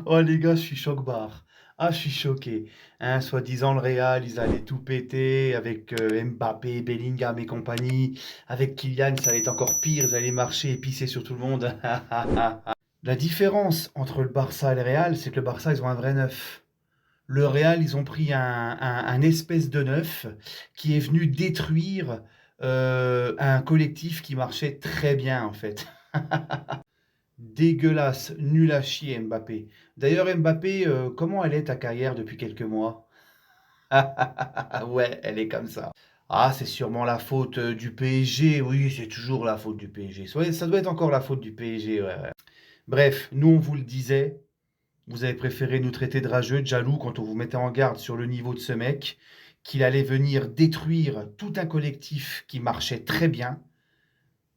Oh les gars, je suis choc-barre. Ah, je suis choqué. Hein, soi-disant, le Real, ils allaient tout péter avec Mbappé, Bellingham et compagnie. Avec Kylian, ça allait être encore pire. Ils allaient marcher et pisser sur tout le monde. La différence entre le Barça et le Real, c'est que le Barça, ils ont un vrai neuf. Le Real, ils ont pris un espèce de neuf qui est venu détruire un collectif qui marchait très bien, en fait. Dégueulasse, nul à chier Mbappé. D'ailleurs Mbappé, comment elle est ta carrière depuis quelques mois? Ouais, elle est comme ça. Ah, c'est sûrement la faute du PSG. Oui, c'est toujours la faute du PSG. Ça doit être encore la faute du PSG. Ouais, ouais. Bref, nous on vous le disait, vous avez préféré nous traiter de rageux, de jaloux quand on vous mettait en garde sur le niveau de ce mec, qu'il allait venir détruire tout un collectif qui marchait très bien.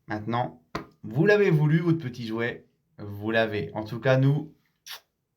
Maintenant, vous l'avez voulu, votre petit jouet. Vous l'avez. En tout cas, nous,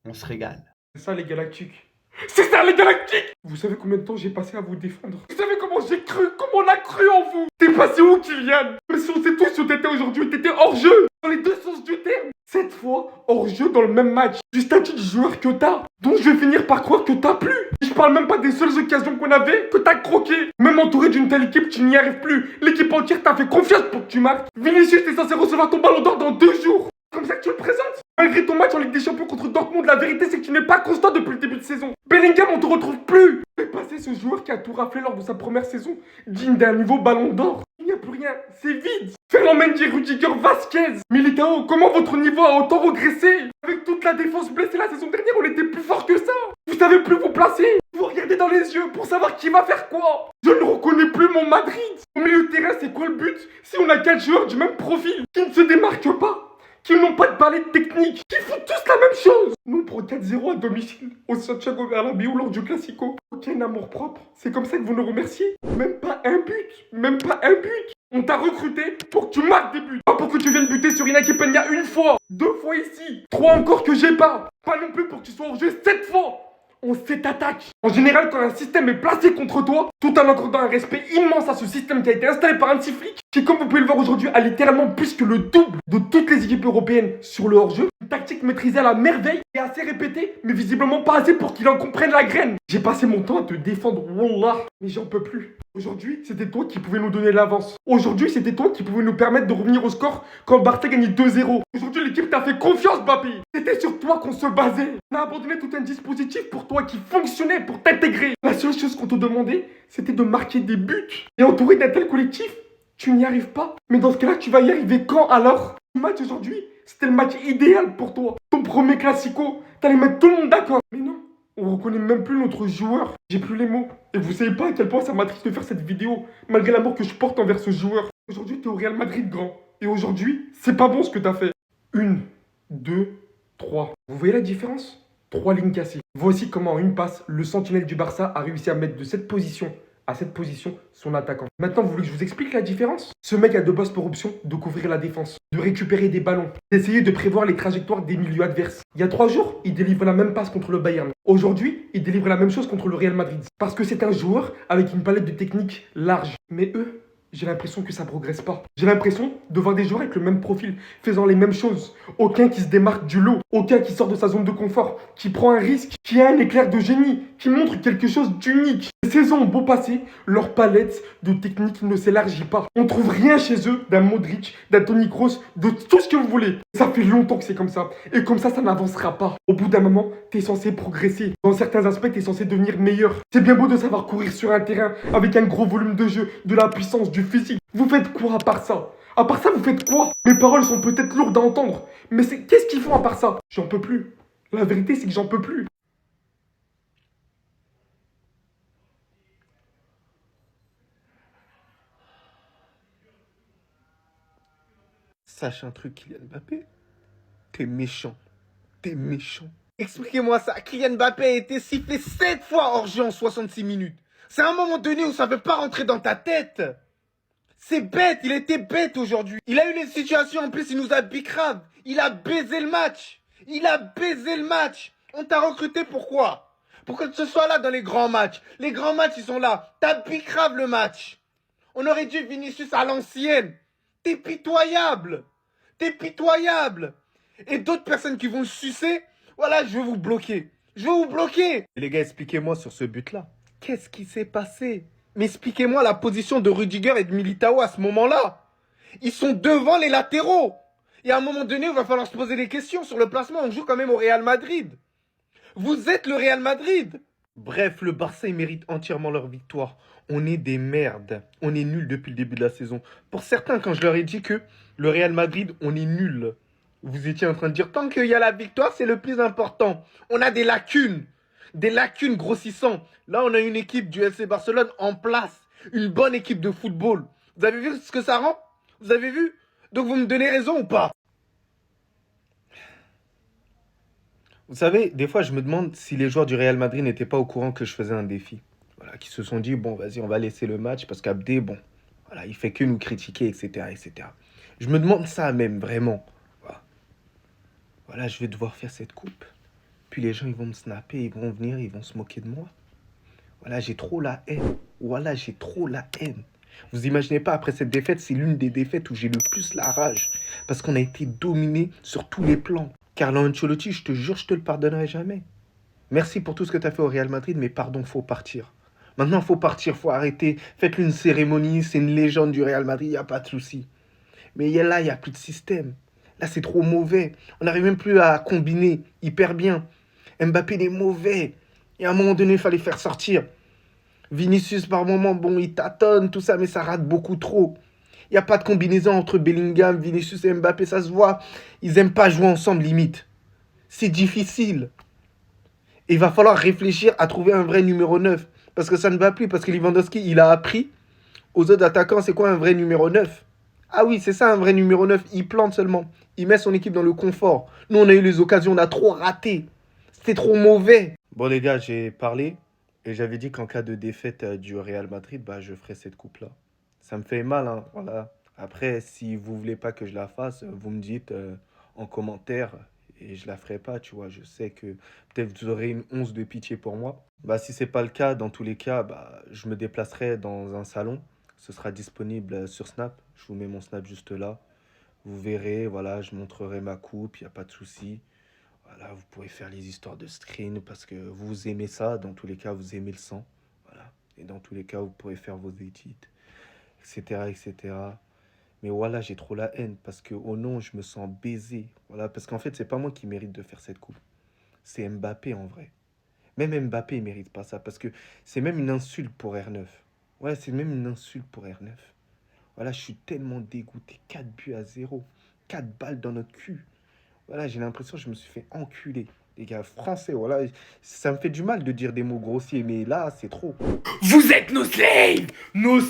on se régale. C'est ça les Galactiques. C'est ça les Galactiques. Vous savez combien de temps j'ai passé à vous défendre? Vous savez comment j'ai cru, comment on a cru en vous? T'es passé où, Kylian? Mais si on sait tous où t'étais aujourd'hui, t'étais hors jeu. Dans les deux sens du terme. Cette fois, hors jeu dans le même match. Du statut de joueur que t'as. Donc je vais finir par croire que t'as plus. Je parle même pas des seules occasions qu'on avait, que t'as croqué. Même entouré d'une telle équipe, tu n'y arrives plus. L'équipe entière t'a fait confiance pour que tu marques. Vinicius, t'es censé recevoir ton ballon d'or dans 2 jours. Comme ça que tu le présentes. Malgré ton match en Ligue des Champions contre Dortmund, la vérité c'est que tu n'es pas constant depuis le début de saison. Bellingham, on te retrouve plus. Fais passer ce joueur qui a tout raflé lors de sa première saison, digne d'un niveau ballon d'or. Il n'y a plus rien, c'est vide. Ferland Mendy, Rudiger, Vasquez, Militao, comment votre niveau a autant régressé? Avec toute la défense blessée la saison dernière, on était plus fort que ça. Vous savez plus vous placer. Vous regardez dans les yeux pour savoir qui va faire quoi. Je ne reconnais plus mon Madrid. Au milieu de terrain, c'est quoi le but si on a 4 joueurs du même profil qui ne se démarquent pas? Qui n'ont pas de balai technique, qui font tous la même chose. Nous, pour 4-0 à domicile, au Santiago Bernabéu lors du Classico. Aucun amour propre. C'est comme ça que vous nous remerciez. Même pas un but. Même pas un but. On t'a recruté pour que tu marques des buts. Pas pour que tu viennes buter sur Inaki Peña une fois. 2 fois ici. 3 encore que j'ai pas. Pas non plus pour que tu sois en jeu 7 fois. On s'attaque. En général, quand un système est placé contre toi, tout en accordant un respect immense à ce système qui a été installé par un petit flic, qui, comme vous pouvez le voir aujourd'hui, a littéralement plus que le double de toutes les équipes européennes sur le hors-jeu. Une tactique maîtrisée à la merveille et assez répétée, mais visiblement pas assez pour qu'il en comprenne la graine. J'ai passé mon temps à te défendre, wallah, mais j'en peux plus. Aujourd'hui, c'était toi qui pouvais nous donner l'avance. Aujourd'hui, c'était toi qui pouvais nous permettre de revenir au score quand le Barça gagnait 2-0. Aujourd'hui, l'équipe t'a fait confiance, Bapi. C'était sur toi qu'on se basait. On a abandonné tout un dispositif pour toi qui fonctionnait pour t'intégrer. La seule chose qu'on te demandait, c'était de marquer des buts. Et entouré d'un tel collectif, tu n'y arrives pas. Mais dans ce cas-là, tu vas y arriver quand alors? Le match aujourd'hui, c'était le match idéal pour toi. Ton premier classico, t'allais mettre tout le monde d'accord. Mais non. On reconnaît même plus notre joueur. J'ai plus les mots. Et vous savez pas à quel point ça m'attriste de faire cette vidéo, malgré l'amour que je porte envers ce joueur. Aujourd'hui, t'es au Real Madrid, grand. Et aujourd'hui, c'est pas bon ce que t'as fait. 1, 2, 3. Vous voyez la différence? 3 lignes cassées. Voici comment en une passe, le sentinelle du Barça a réussi à mettre de cette position à cette position son attaquant. Maintenant, vous voulez que je vous explique la différence? Ce mec a de bosses pour option de couvrir la défense, de récupérer des ballons, d'essayer de prévoir les trajectoires des milieux adverses. Il y a 3 jours, il délivre la même passe contre le Bayern. Aujourd'hui, il délivre la même chose contre le Real Madrid. Parce que c'est un joueur avec une palette de techniques large. Mais eux, j'ai l'impression que ça progresse pas. J'ai l'impression de voir des joueurs avec le même profil, faisant les mêmes choses. Aucun qui se démarque du lot, aucun qui sort de sa zone de confort, qui prend un risque, qui a un éclair de génie, qui montre quelque chose d'unique. Les saisons ont beau passer, leur palette de techniques ne s'élargit pas. On trouve rien chez eux d'un Modric, d'un Toni Kroos, de tout ce que vous voulez. Ça fait longtemps que c'est comme ça. Et comme ça n'avancera pas. Au bout d'un moment, t'es censé progresser. Dans certains aspects, t'es censé devenir meilleur. C'est bien beau de savoir courir sur un terrain avec un gros volume de jeu, de la puissance, du physique. Vous faites quoi à part ça? À part ça, vous faites quoi? Mes paroles sont peut-être lourdes à entendre, mais qu'est-ce qu'ils font à part ça? J'en peux plus. La vérité, c'est que j'en peux plus. Sache un truc, Kylian Mbappé. T'es méchant. T'es méchant. Expliquez-moi ça. Kylian Mbappé a été sifflé 7 fois hors jeu en 66 minutes. C'est un moment donné où ça ne veut pas rentrer dans ta tête. C'est bête, il était bête aujourd'hui. Il a eu les situations, en plus il nous a bicrave. Il a baisé le match. Il a baisé le match. On t'a recruté pourquoi? Pour que tu sois là dans les grands matchs. Les grands matchs, ils sont là. T'as bicrave le match. On aurait dû Vinicius à l'ancienne. T'es pitoyable. T'es pitoyable. Et d'autres personnes qui vont sucer Voilà, je vais vous bloquer. Je vais vous bloquer. Et les gars, expliquez-moi sur ce but-là. Qu'est-ce qui s'est passé? Mais expliquez-moi la position de Rudiger et de Militao à ce moment-là. Ils sont devant les latéraux. Et à un moment donné, il va falloir se poser des questions sur le placement. On joue quand même au Real Madrid. Vous êtes le Real Madrid. Bref, le Barça, ils méritent entièrement leur victoire. On est des merdes. On est nuls depuis le début de la saison. Pour certains, quand je leur ai dit que le Real Madrid, on est nuls, vous étiez en train de dire, tant qu'il y a la victoire, c'est le plus important. On a des lacunes grossissantes. Là, on a une équipe du FC Barcelone en place. Une bonne équipe de football. Vous avez vu ce que ça rend? Vous avez vu? Donc vous me donnez raison ou pas? Vous savez, des fois, je me demande si les joueurs du Real Madrid n'étaient pas au courant que je faisais un défi. Voilà, qui se sont dit, bon, vas-y, on va laisser le match parce qu'Abdé, bon, voilà, il fait que nous critiquer, etc., etc. Je me demande ça même, vraiment. Voilà, je vais devoir faire cette coupe. Puis les gens, ils vont me snapper, ils vont venir, ils vont se moquer de moi. Voilà, j'ai trop la haine. Voilà, j'ai trop la haine. Vous imaginez pas, après cette défaite, c'est l'une des défaites où j'ai le plus la rage. Parce qu'on a été dominé sur tous les plans. Carlo Ancelotti, je te jure, je te le pardonnerai jamais. Merci pour tout ce que tu as fait au Real Madrid, mais pardon, faut partir. Maintenant, faut partir, faut arrêter. Faites-lui une cérémonie, c'est une légende du Real Madrid, il n'y a pas de souci. Mais là, il n'y a plus de système. Là, c'est trop mauvais. On n'arrive même plus à combiner hyper bien. Mbappé, il est mauvais. Et à un moment donné, il fallait faire sortir. Vinicius, par moment, bon, il tâtonne, tout ça, mais ça rate beaucoup trop. Il n'y a pas de combinaison entre Bellingham, Vinicius et Mbappé, ça se voit. Ils n'aiment pas jouer ensemble, limite. C'est difficile. Et il va falloir réfléchir à trouver un vrai numéro 9. Parce que ça ne va plus, parce que Lewandowski, il a appris aux autres attaquants, c'est quoi un vrai numéro 9? Ah oui, c'est ça un vrai numéro 9. Il plante seulement. Il met son équipe dans le confort. Nous, on a eu les occasions, on a trop raté. C'était trop mauvais. Bon, les gars, j'ai parlé. Et j'avais dit qu'en cas de défaite du Real Madrid, bah, je ferai cette coupe-là. Ça me fait mal, hein, voilà. Après, si vous voulez pas que je la fasse, vous me dites en commentaire et je la ferai pas, tu vois. Je sais que peut-être vous aurez une once de pitié pour moi. Bah, si c'est pas le cas, dans tous les cas, bah, je me déplacerai dans un salon. Ce sera disponible sur Snap. Je vous mets mon Snap juste là. Vous verrez, voilà, je montrerai ma coupe, il n'y a pas de souci. Voilà, vous pourrez faire les histoires de screen parce que vous aimez ça. Dans tous les cas, vous aimez le sang. Voilà. Et dans tous les cas, vous pourrez faire vos edits, etc., etc. Mais voilà, j'ai trop la haine parce que au nom, je me sens baisé. Voilà, parce qu'en fait, c'est pas moi qui mérite de faire cette coupe. C'est Mbappé en vrai. Même Mbappé, il mérite pas ça parce que c'est même une insulte pour R9. Ouais, c'est même une insulte pour R9. Voilà, je suis tellement dégoûté. 4 buts à 0. 4 balles dans notre cul. Voilà, j'ai l'impression que je me suis fait enculer. Les gars, français, voilà. Ça me fait du mal de dire des mots grossiers, mais là, c'est trop. Vous êtes nos slaves, nos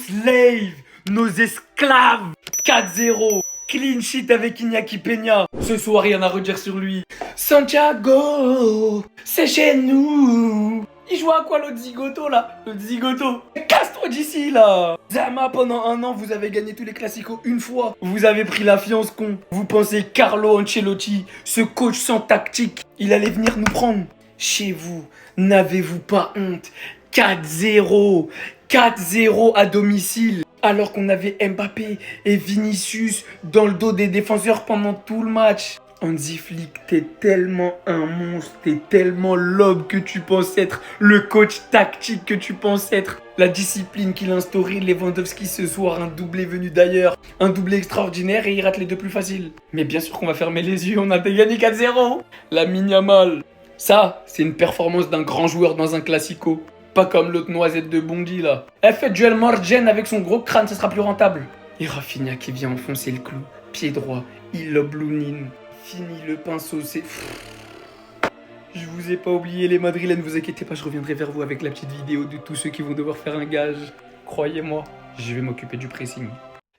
esclaves. 4-0, clean sheet avec Iñaki Peña. Ce soir, rien à redire sur lui. Santiago, c'est chez nous. Il joue à quoi l'autre zigoto là? L'autre zigoto. Casse-toi d'ici là. Zama, pendant un an, vous avez gagné tous les classicos une fois. Vous avez pris la fiance con. Vous pensez Carlo Ancelotti, ce coach sans tactique, il allait venir nous prendre. Chez vous, n'avez-vous pas honte? 4-0. 4-0 à domicile. Alors qu'on avait Mbappé et Vinicius dans le dos des défenseurs pendant tout le match. Hansi Flick, t'es tellement un monstre, t'es tellement l'homme que tu penses être, le coach tactique que tu penses être, la discipline qu'il a instaurée. Lewandowski ce soir, un doublé venu d'ailleurs, un doublé extraordinaire et il rate les deux plus faciles. Mais bien sûr qu'on va fermer les yeux, on a gagné 4-0. Lamine Yamal, ça, c'est une performance d'un grand joueur dans un classico. Pas comme l'autre noisette de Bondy là. Elle fait duel Morgen avec son gros crâne, ça sera plus rentable. Et Rafinha qui vient enfoncer le clou, pied droit, il lobe Lounine. Fini le pinceau, c'est... Je vous ai pas oublié les madrilènes, vous inquiétez pas, je reviendrai vers vous avec la petite vidéo de tous ceux qui vont devoir faire un gage. Croyez-moi, je vais m'occuper du pressing.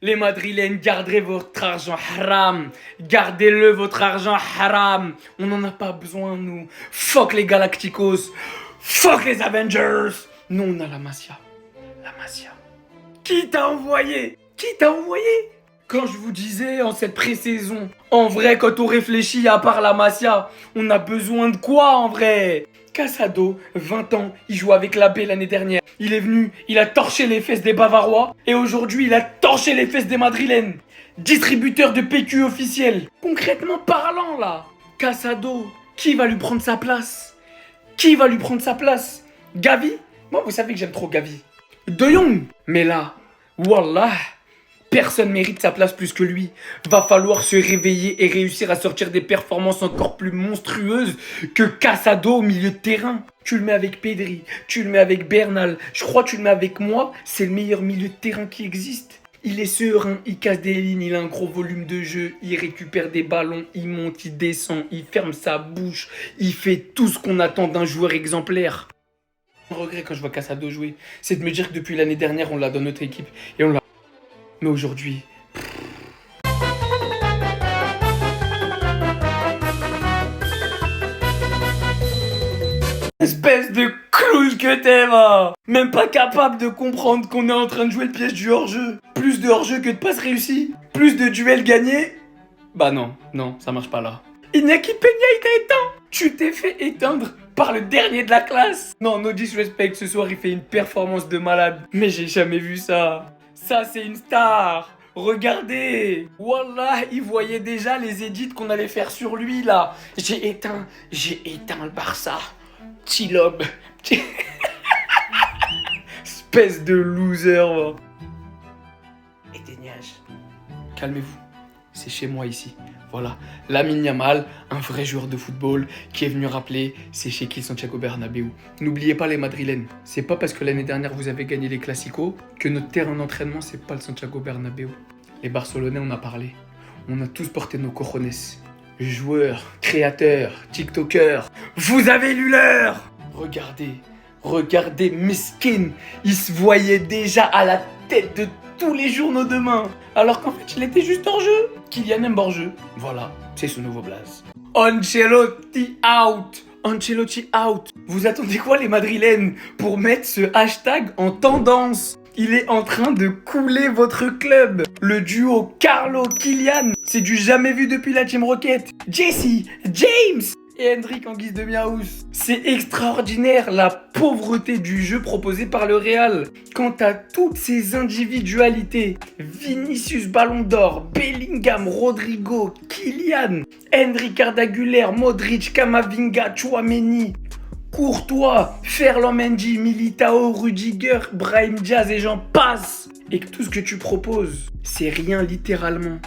Les madrilènes, gardez votre argent haram. Gardez-le, votre argent haram. On n'en a pas besoin, nous. Fuck les Galacticos. Fuck les Avengers. Nous, on a la Masia. La Masia. Qui t'a envoyé? Qui t'a envoyé? Quand je vous disais en cette pré-saison, en vrai, quand on réfléchit à part la Masia, on a besoin de quoi en vrai? Casado, 20 ans, il joue avec la B l'année dernière. Il est venu, il a torché les fesses des Bavarois et aujourd'hui il a torché les fesses des Madrilènes. Distributeur de PQ officiel. Concrètement parlant là, Casado, Qui va lui prendre sa place? Qui va lui prendre sa place? Gavi? Moi, vous savez que j'aime trop Gavi. De Jong? Mais là, wallah, personne mérite sa place plus que lui. Va falloir se réveiller et réussir à sortir des performances encore plus monstrueuses que Casado au milieu de terrain. Tu le mets avec Pedri, tu le mets avec Bernal, je crois que tu le mets avec moi, c'est le meilleur milieu de terrain qui existe. Il est serein, il casse des lignes, il a un gros volume de jeu, il récupère des ballons, il monte, il descend, il ferme sa bouche, il fait tout ce qu'on attend d'un joueur exemplaire. Mon regret quand je vois Casado jouer, c'est de me dire que depuis l'année dernière, on l'a dans notre équipe et on l'a. Mais aujourd'hui... Espèce de clown que t'es, va! Même pas capable de comprendre qu'on est en train de jouer le piège du hors-jeu. Plus de hors-jeu que de passes réussies. Plus de duels gagnés. Bah non, ça marche pas là. Iñaki Peña, il t'a éteint! Tu t'es fait éteindre par le dernier de la classe! Non, no disrespect, ce soir il fait une performance de malade. Mais j'ai jamais vu ça. Ça, c'est une star! Regardez! Wallah, il voyait déjà les edits qu'on allait faire sur lui là. J'ai éteint le Barça. Chilob. Espèce de loser, va. Éteignage. Calmez-vous. C'est chez moi ici. Voilà. Lamine Yamal, un vrai joueur de football qui est venu rappeler c'est chez qui Santiago Bernabéu. N'oubliez pas les Madrilènes. C'est pas parce que l'année dernière vous avez gagné les Classicos que notre terrain d'entraînement c'est pas le Santiago Bernabéu. Les Barcelonais on a parlé. On a tous porté nos cojones. Joueurs, créateurs, tiktokers, vous avez lu l'heure! Regardez Miskin, il se voyait déjà à la tête de tous les journaux demain, alors qu'en fait il était juste hors jeu. Kylian Mbappé hors jeu, voilà, c'est son nouveau blaze. Ancelotti out! Ancelotti out! Vous attendez quoi les Madrilènes pour mettre ce hashtag en tendance? Il est en train de couler votre club. Le duo Carlo-Kylian, c'est du jamais vu depuis la Team Rocket. Jesse, James et Hendrik en guise de miaous. C'est extraordinaire la pauvreté du jeu proposé par le Real. Quant à toutes ces individualités, Vinicius Ballon d'Or, Bellingham, Rodrigo, Kylian, Hendrik Arda-Güler, Modric, Camavinga, Tchouaméni, Courtois, Ferland Mendy, Militao, Rudiger, Brahim Diaz et j'en passe. Et que tout ce que tu proposes, c'est rien littéralement.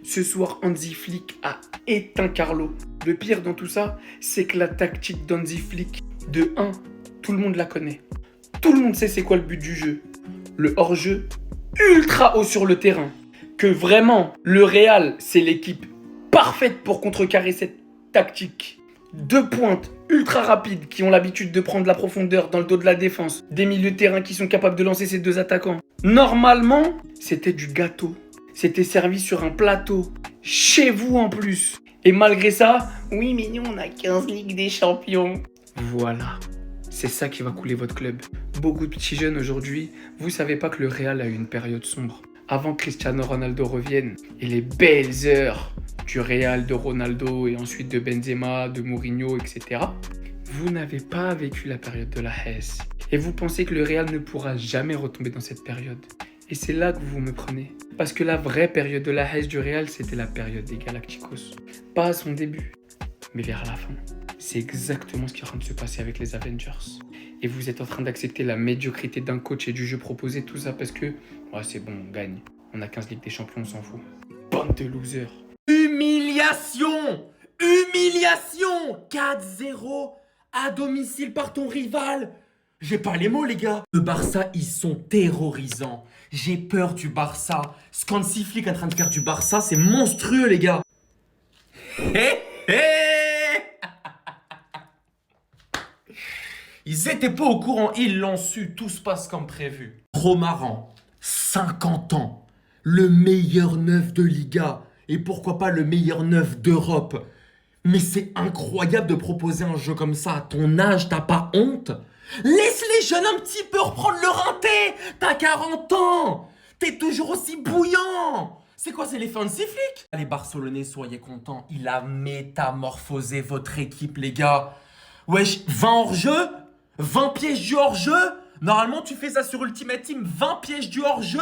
Ce soir, Hansi Flick a éteint Carlo. Le pire dans tout ça, c'est que la tactique d'Hansi Flick, de 1, tout le monde la connaît. Tout le monde sait c'est quoi le but du jeu. Le hors-jeu ultra haut sur le terrain. Que vraiment, le Real, c'est l'équipe parfaite pour contrecarrer cette tactique. 2 pointes ultra rapides qui ont l'habitude de prendre la profondeur dans le dos de la défense. Des milieux de terrain qui sont capables de lancer ces 2 attaquants. Normalement, c'était du gâteau. C'était servi sur un plateau. Chez vous en plus. Et malgré ça, oui mais nous on a 15 Ligues des Champions. Voilà. C'est ça qui va couler votre club. Beaucoup de petits jeunes aujourd'hui, vous savez pas que le Real a eu une période sombre. Avant que Cristiano Ronaldo revienne et les belles heures du Real, de Ronaldo et ensuite de Benzema, de Mourinho, etc. Vous n'avez pas vécu la période de la Hesse. Et vous pensez que le Real ne pourra jamais retomber dans cette période. Et c'est là que vous me prenez. Parce que la vraie période de la Hesse du Real, c'était la période des Galacticos. Pas à son début, mais vers la fin. C'est exactement ce qui est en train de se passer avec les Avengers. Et vous êtes en train d'accepter la médiocrité d'un coach et du jeu proposé, tout ça parce que ouais, c'est bon, on gagne. On a 15 Ligues des Champions, on s'en fout. Bande de losers. Humiliation! Humiliation! 4-0 à domicile par ton rival. J'ai pas les mots, les gars. Le Barça, ils sont terrorisants. J'ai peur du Barça. Ce qu'Hansi Flick est en train de faire du Barça, c'est monstrueux, les gars. Hé, hé. Ils étaient pas au courant, ils l'ont su. Tout se passe comme prévu. Romaran, 50 ans. Le meilleur neuf de Liga. Et pourquoi pas le meilleur neuf d'Europe. Mais c'est incroyable de proposer un jeu comme ça. À ton âge, t'as pas honte? Laisse les jeunes un petit peu reprendre leur inté. T'as 40 ans. T'es toujours aussi bouillant. C'est quoi, c'est l'effet Hansi Flick? Les Barcelonais, soyez contents. Il a métamorphosé votre équipe, les gars. Wesh, 20 hors-jeu, 20 pièges du hors-jeu. Normalement, tu fais ça sur Ultimate Team. 20 pièges du hors-jeu.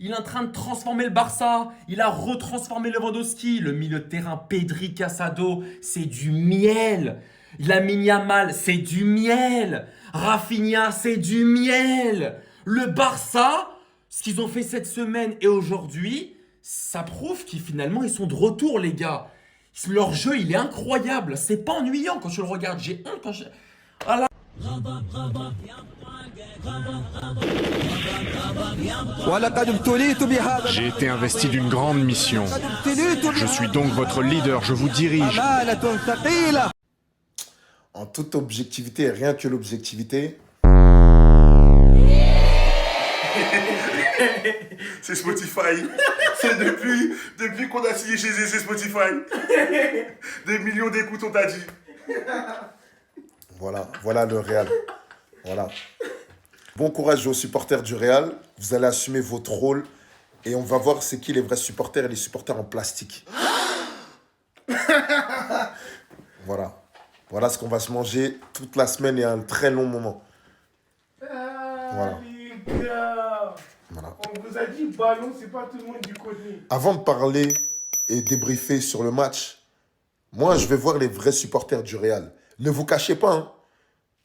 Il est en train de transformer le Barça. Il a retransformé Lewandowski. Le milieu de terrain, Pedri, Casado, c'est du miel. Lamine Yamal, c'est du miel. Rafinha, c'est du miel. Le Barça, ce qu'ils ont fait cette semaine et aujourd'hui, ça prouve qu'ils finalement ils sont de retour, les gars. Leur jeu, il est incroyable. C'est pas ennuyant quand je le regarde. J'ai honte quand je... Ah là. J'ai été investi d'une grande mission. Je suis donc votre leader, je vous dirige. En toute objectivité et rien que l'objectivité. C'est Spotify. C'est depuis qu'on a signé chez eux, c'est Spotify. Des millions d'écoutes, on t'a dit. Voilà le Real. Voilà. Bon courage aux supporters du Real. Vous allez assumer votre rôle et on va voir c'est qui les vrais supporters et les supporters en plastique. Voilà. Voilà ce qu'on va se manger toute la semaine et un très long moment. Voilà. Les gars, Voilà. on vous a dit ballon, c'est pas tout le monde du côté. Avant de parler et débriefer sur le match, moi, je vais voir les vrais supporters du Real. Ne vous cachez pas, hein.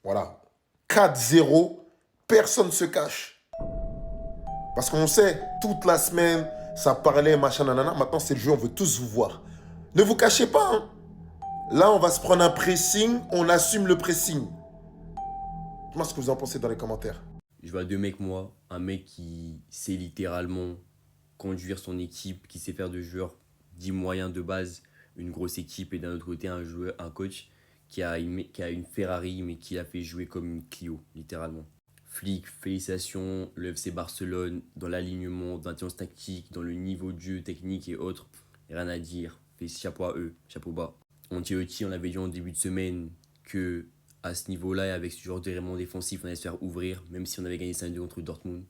Voilà. 4-0, personne ne se cache. Parce qu'on sait, toute la semaine, ça parlait, machin, nanana. Maintenant, c'est le jeu, on veut tous vous voir. Ne vous cachez pas, hein. Là, on va se prendre un pressing, on assume le pressing. Dites-moi ce que vous en pensez dans les commentaires. Je vois deux mecs, moi. Un mec qui sait littéralement conduire son équipe, qui sait faire de joueurs 10 moyens de base, une grosse équipe, et d'un autre côté, un coach qui a une Ferrari, mais qui l'a fait jouer comme une Clio, littéralement. Flick, félicitations, le FC Barcelone, dans l'alignement, dans l'intelligence tactique, dans le niveau de jeu technique et autres, rien à dire. Fait chapeau à eux, chapeau bas. Ancelotti, on avait dit en début de semaine que à ce niveau-là, et avec ce genre d'éléments défensifs, on allait se faire ouvrir, même si on avait gagné 5-2 contre Dortmund.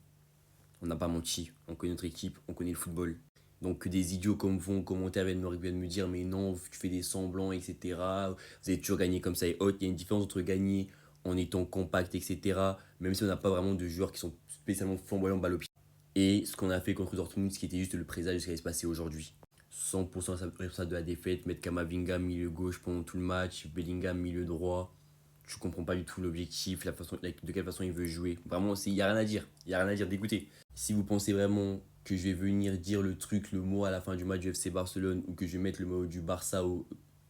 On n'a pas menti, on connaît notre équipe, on connaît le football. Donc que des idiots comme vous en commentaire viennent me dire mais non, tu fais des semblants, etc. Vous avez toujours gagné comme ça et autres. Il y a une différence entre gagner en étant compact, etc. Même si on n'a pas vraiment de joueurs qui sont spécialement flamboyants balle au pied. Et ce qu'on a fait contre Dortmund, ce qui était juste le présage de ce qui allait se passer aujourd'hui. 100% responsable de la défaite, mettre Kamavinga milieu gauche pendant tout le match, Bellingham milieu droit. Je comprends pas du tout l'objectif, de quelle façon il veut jouer. Vraiment, il n'y a rien à dire. Il n'y a rien à dire. Dégoûté. Si vous pensez vraiment que je vais venir dire le mot à la fin du match du FC Barcelone ou que je vais mettre le mot du Barça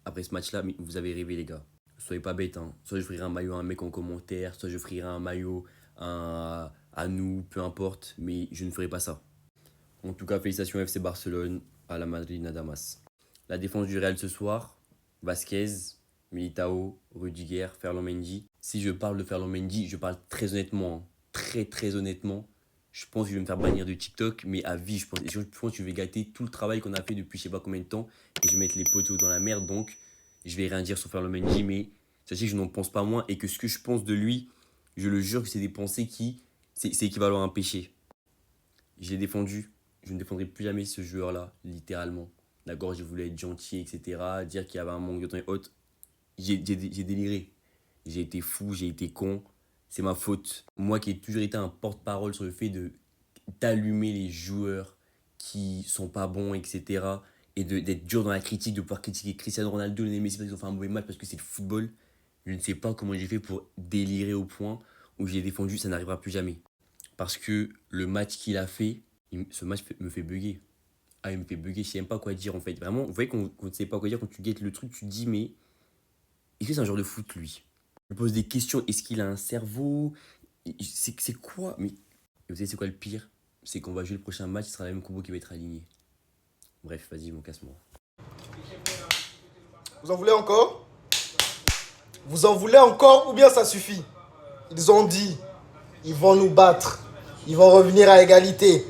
après ce match-là, mais vous avez rêvé, les gars. Soyez pas bêtes, hein. Soit je ferai un maillot à un mec en commentaire, soit je ferai un maillot à nous, peu importe, mais je ne ferai pas ça. En tout cas, félicitations FC Barcelone, à la Madrid Nadamas. La défense du Real ce soir, Vasquez, Militao, Rudiger, Ferland Mendy. Si je parle de Ferland Mendy, je parle très honnêtement, hein, très honnêtement. Je pense que je vais me faire bannir de TikTok, mais à vie, je pense. Et je pense que je vais gâter tout le travail qu'on a fait depuis je sais pas combien de temps. Et je vais mettre les poteaux dans la merde, donc je vais rien dire sur Ferland Mendy, mais sachez que je n'en pense pas moins. Et que ce que je pense de lui, je le jure que c'est des pensées qui... C'est équivalent à un péché. Je l'ai défendu. Je ne défendrai plus jamais ce joueur-là, littéralement. D'accord, je voulais être gentil, etc. Dire qu'il y avait un manque de temps et autres. J'ai déliré. J'ai été fou, j'ai été con. C'est ma faute. Moi qui ai toujours été un porte-parole sur le fait d'allumer les joueurs qui sont pas bons, etc. Et d'être dur dans la critique, de pouvoir critiquer Cristiano Ronaldo, les Messi parce qu'ils ont fait un mauvais match parce que c'est le football. Je ne sais pas comment j'ai fait pour délirer au point où j'ai défendu, ça n'arrivera plus jamais. Parce que le match qu'il a fait, ce match me fait bugger. Ah, il me fait bugger, je sais même pas quoi dire en fait. Vraiment, vous voyez qu'on ne sait pas quoi dire, quand tu guettes le truc, tu te dis mais est-ce que c'est un joueur de foot lui? Je me pose des questions, est-ce qu'il a un cerveau? C'est quoi? Mais vous savez c'est quoi le pire? C'est qu'on va jouer le prochain match, ce sera la même combo qui va être aligné. Bref, vas-y mon casse-moi. Vous en voulez encore? Vous en voulez encore ou bien ça suffit? Ils ont dit, ils vont nous battre. Ils vont revenir à égalité.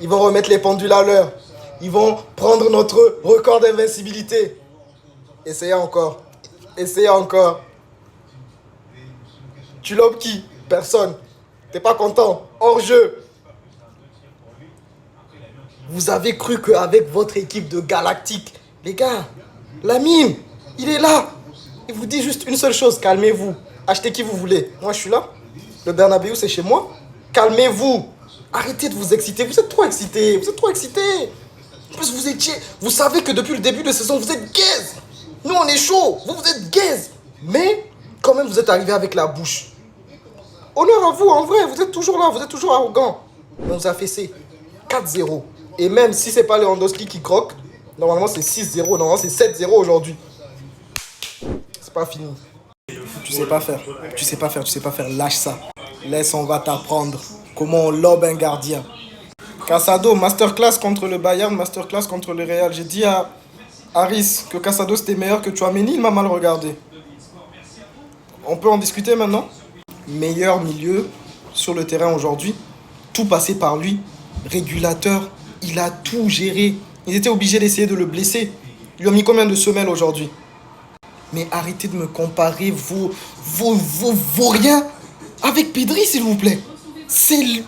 Ils vont remettre les pendules à l'heure. Ils vont prendre notre record d'invincibilité. Essayez encore. Essayez encore. Tu lobes qui? Personne. T'es pas content? Hors jeu. Vous avez cru qu'avec votre équipe de Galactique, les gars, Lamine, il est là. Il vous dit juste une seule chose, calmez-vous. Achetez qui vous voulez. Moi, je suis là. Le Bernabéu, c'est chez moi. Calmez-vous. Arrêtez de vous exciter, vous êtes trop excités, vous êtes trop excités. En plus, vous savez que depuis le début de saison, vous êtes gaze. Nous, on est chaud, vous êtes gaze. Mais, quand même, vous êtes arrivés avec la bouche. Honneur à vous, en vrai, vous êtes toujours là, vous êtes toujours arrogant. Mais on vous a fessé 4-0. Et même si c'est pas Lewandowski qui croque, normalement c'est 6-0, normalement c'est 7-0 aujourd'hui. C'est pas fini. Tu sais pas faire, lâche ça. Laisse, on va t'apprendre comment on lobe un gardien. Casado, masterclass contre le Bayern, masterclass contre le Real. J'ai dit à Harris que Casado c'était meilleur que Tchouaméni, il m'a mal regardé. On peut en discuter maintenant? Meilleur milieu sur le terrain aujourd'hui. Tout passé par lui. Régulateur, il a tout géré. Ils étaient obligés d'essayer de le blesser. Ils lui ont mis combien de semelles aujourd'hui? Mais arrêtez de me comparer vos rien avec Pedri, s'il vous plaît. C'est le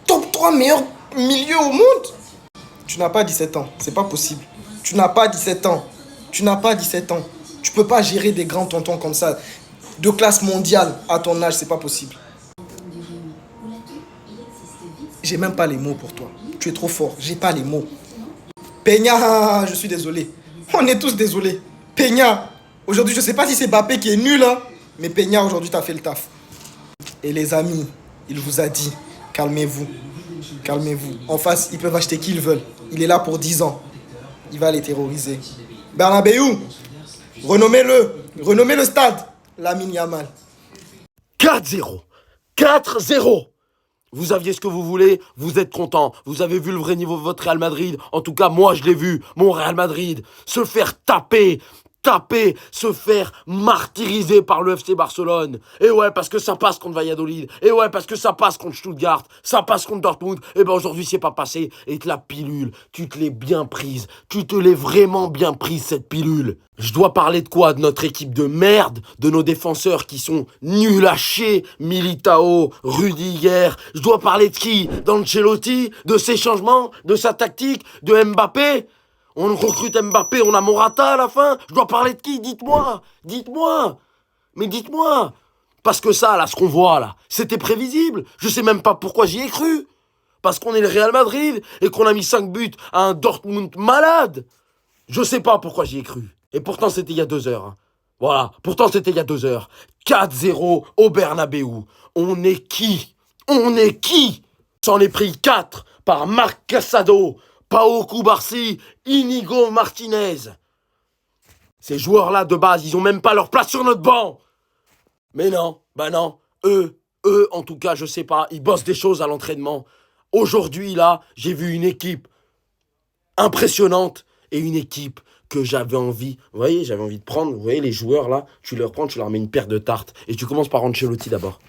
top 3 meilleur milieu au monde. Tu n'as pas 17 ans, c'est pas possible. Tu n'as pas 17 ans. Tu peux pas gérer des grands tontons comme ça. De classe mondiale à ton âge, c'est pas possible. J'ai même pas les mots pour toi. Tu es trop fort, j'ai pas les mots. Peña, je suis désolé. On est tous désolés. Peña, aujourd'hui, je sais pas si c'est Mbappé qui est nul, hein, mais Peña, aujourd'hui, t'as fait le taf. Et les amis, il vous a dit, calmez-vous. En face, ils peuvent acheter qui ils veulent. Il est là pour 10 ans. Il va les terroriser. Bernabéu, renommez le stade. Lamine Yamal. 4-0. 4-0. Vous aviez ce que vous voulez, vous êtes content. Vous avez vu le vrai niveau de votre Real Madrid. En tout cas, moi, je l'ai vu. Mon Real Madrid se faire taper, se faire martyriser par le FC Barcelone. Et ouais, parce que ça passe contre Valladolid. Et ouais, parce que ça passe contre Stuttgart. Ça passe contre Dortmund. Et ben aujourd'hui, c'est pas passé. Et la pilule, tu te l'es bien prise. Tu te l'es vraiment bien prise, cette pilule. Je dois parler de quoi? De notre équipe de merde, de nos défenseurs qui sont nuls à chier, Militao, Rudiger. Je dois parler de qui? D'Ancelotti, de ses changements, de sa tactique, de Mbappé. On recrute Mbappé, on a Morata à la fin. Je dois parler de qui? Dites-moi. Mais dites-moi. Parce que ça, là, ce qu'on voit, là, c'était prévisible. Je sais même pas pourquoi j'y ai cru. Parce qu'on est le Real Madrid et qu'on a mis 5 buts à un Dortmund malade. Je sais pas pourquoi j'y ai cru. Et pourtant, c'était il y a 2 heures. Voilà, pourtant, c'était il y a 2 heures. 4-0 au Bernabéu. On est qui? S'en est pris 4 par Marc Casado, Pau Cubarsí, Inigo Martinez. Ces joueurs-là, de base, ils ont même pas leur place sur notre banc. Mais non, non. Eux, en tout cas, je sais pas, ils bossent des choses à l'entraînement. Aujourd'hui, là, j'ai vu une équipe impressionnante et une équipe que j'avais envie, vous voyez, de prendre, vous voyez les joueurs là, tu leur prends, tu leur mets une paire de tartes et tu commences par Ancelotti d'abord.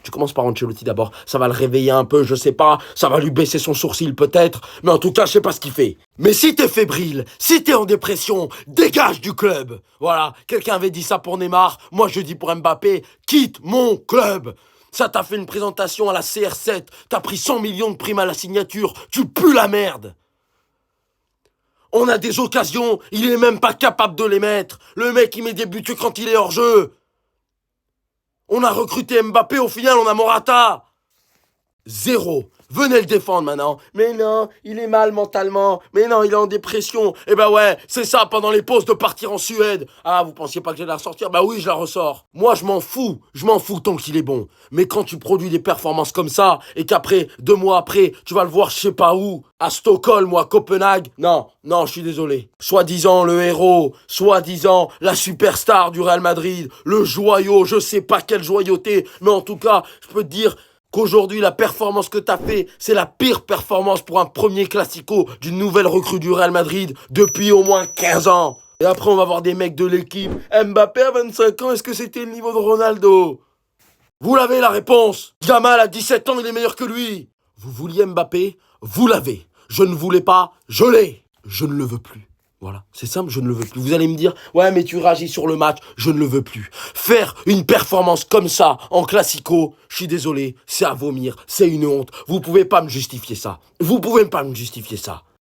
Ça va le réveiller un peu, je sais pas, ça va lui baisser son sourcil peut-être, mais en tout cas, je sais pas ce qu'il fait. Mais si t'es fébrile, si t'es en dépression, dégage du club. Voilà, quelqu'un avait dit ça pour Neymar, moi je dis pour Mbappé, quitte mon club. Ça t'a fait une présentation à la CR7, t'as pris 100 millions de primes à la signature, tu pues la merde. On a des occasions, il est même pas capable de les mettre. Le mec, il met des buts que quand il est hors jeu. On a recruté Mbappé, au final, on a Morata. 0. Venez le défendre maintenant. Mais non, il est mal mentalement. Mais non, il est en dépression. Eh ben ouais, c'est ça pendant les pauses de partir en Suède. Ah, vous pensiez pas que j'allais la ressortir? Bah oui, je la ressors. Moi, je m'en fous tant qu'il est bon. Mais quand tu produis des performances comme ça, et qu'après, 2 mois après, tu vas le voir je sais pas où, à Stockholm ou à Copenhague, non, je suis désolé. Soi-disant le héros, soi-disant la superstar du Real Madrid, le joyau, je sais pas quelle joyauté, mais en tout cas, je peux te dire qu'aujourd'hui, la performance que t'as fait, c'est la pire performance pour un premier classico d'une nouvelle recrue du Real Madrid depuis au moins 15 ans. Et après, on va voir des mecs de l'équipe. Mbappé à 25 ans, est-ce que c'était le niveau de Ronaldo? Vous l'avez la réponse. Yamal à 17 ans, il est meilleur que lui. Vous vouliez Mbappé? Vous l'avez. Je ne voulais pas, je l'ai. Je ne le veux plus. Voilà, c'est simple, je ne le veux plus. Vous allez me dire, ouais, mais tu réagis sur le match, je ne le veux plus. Faire une performance comme ça, en classico, je suis désolé, c'est à vomir, c'est une honte. Vous pouvez pas me justifier ça.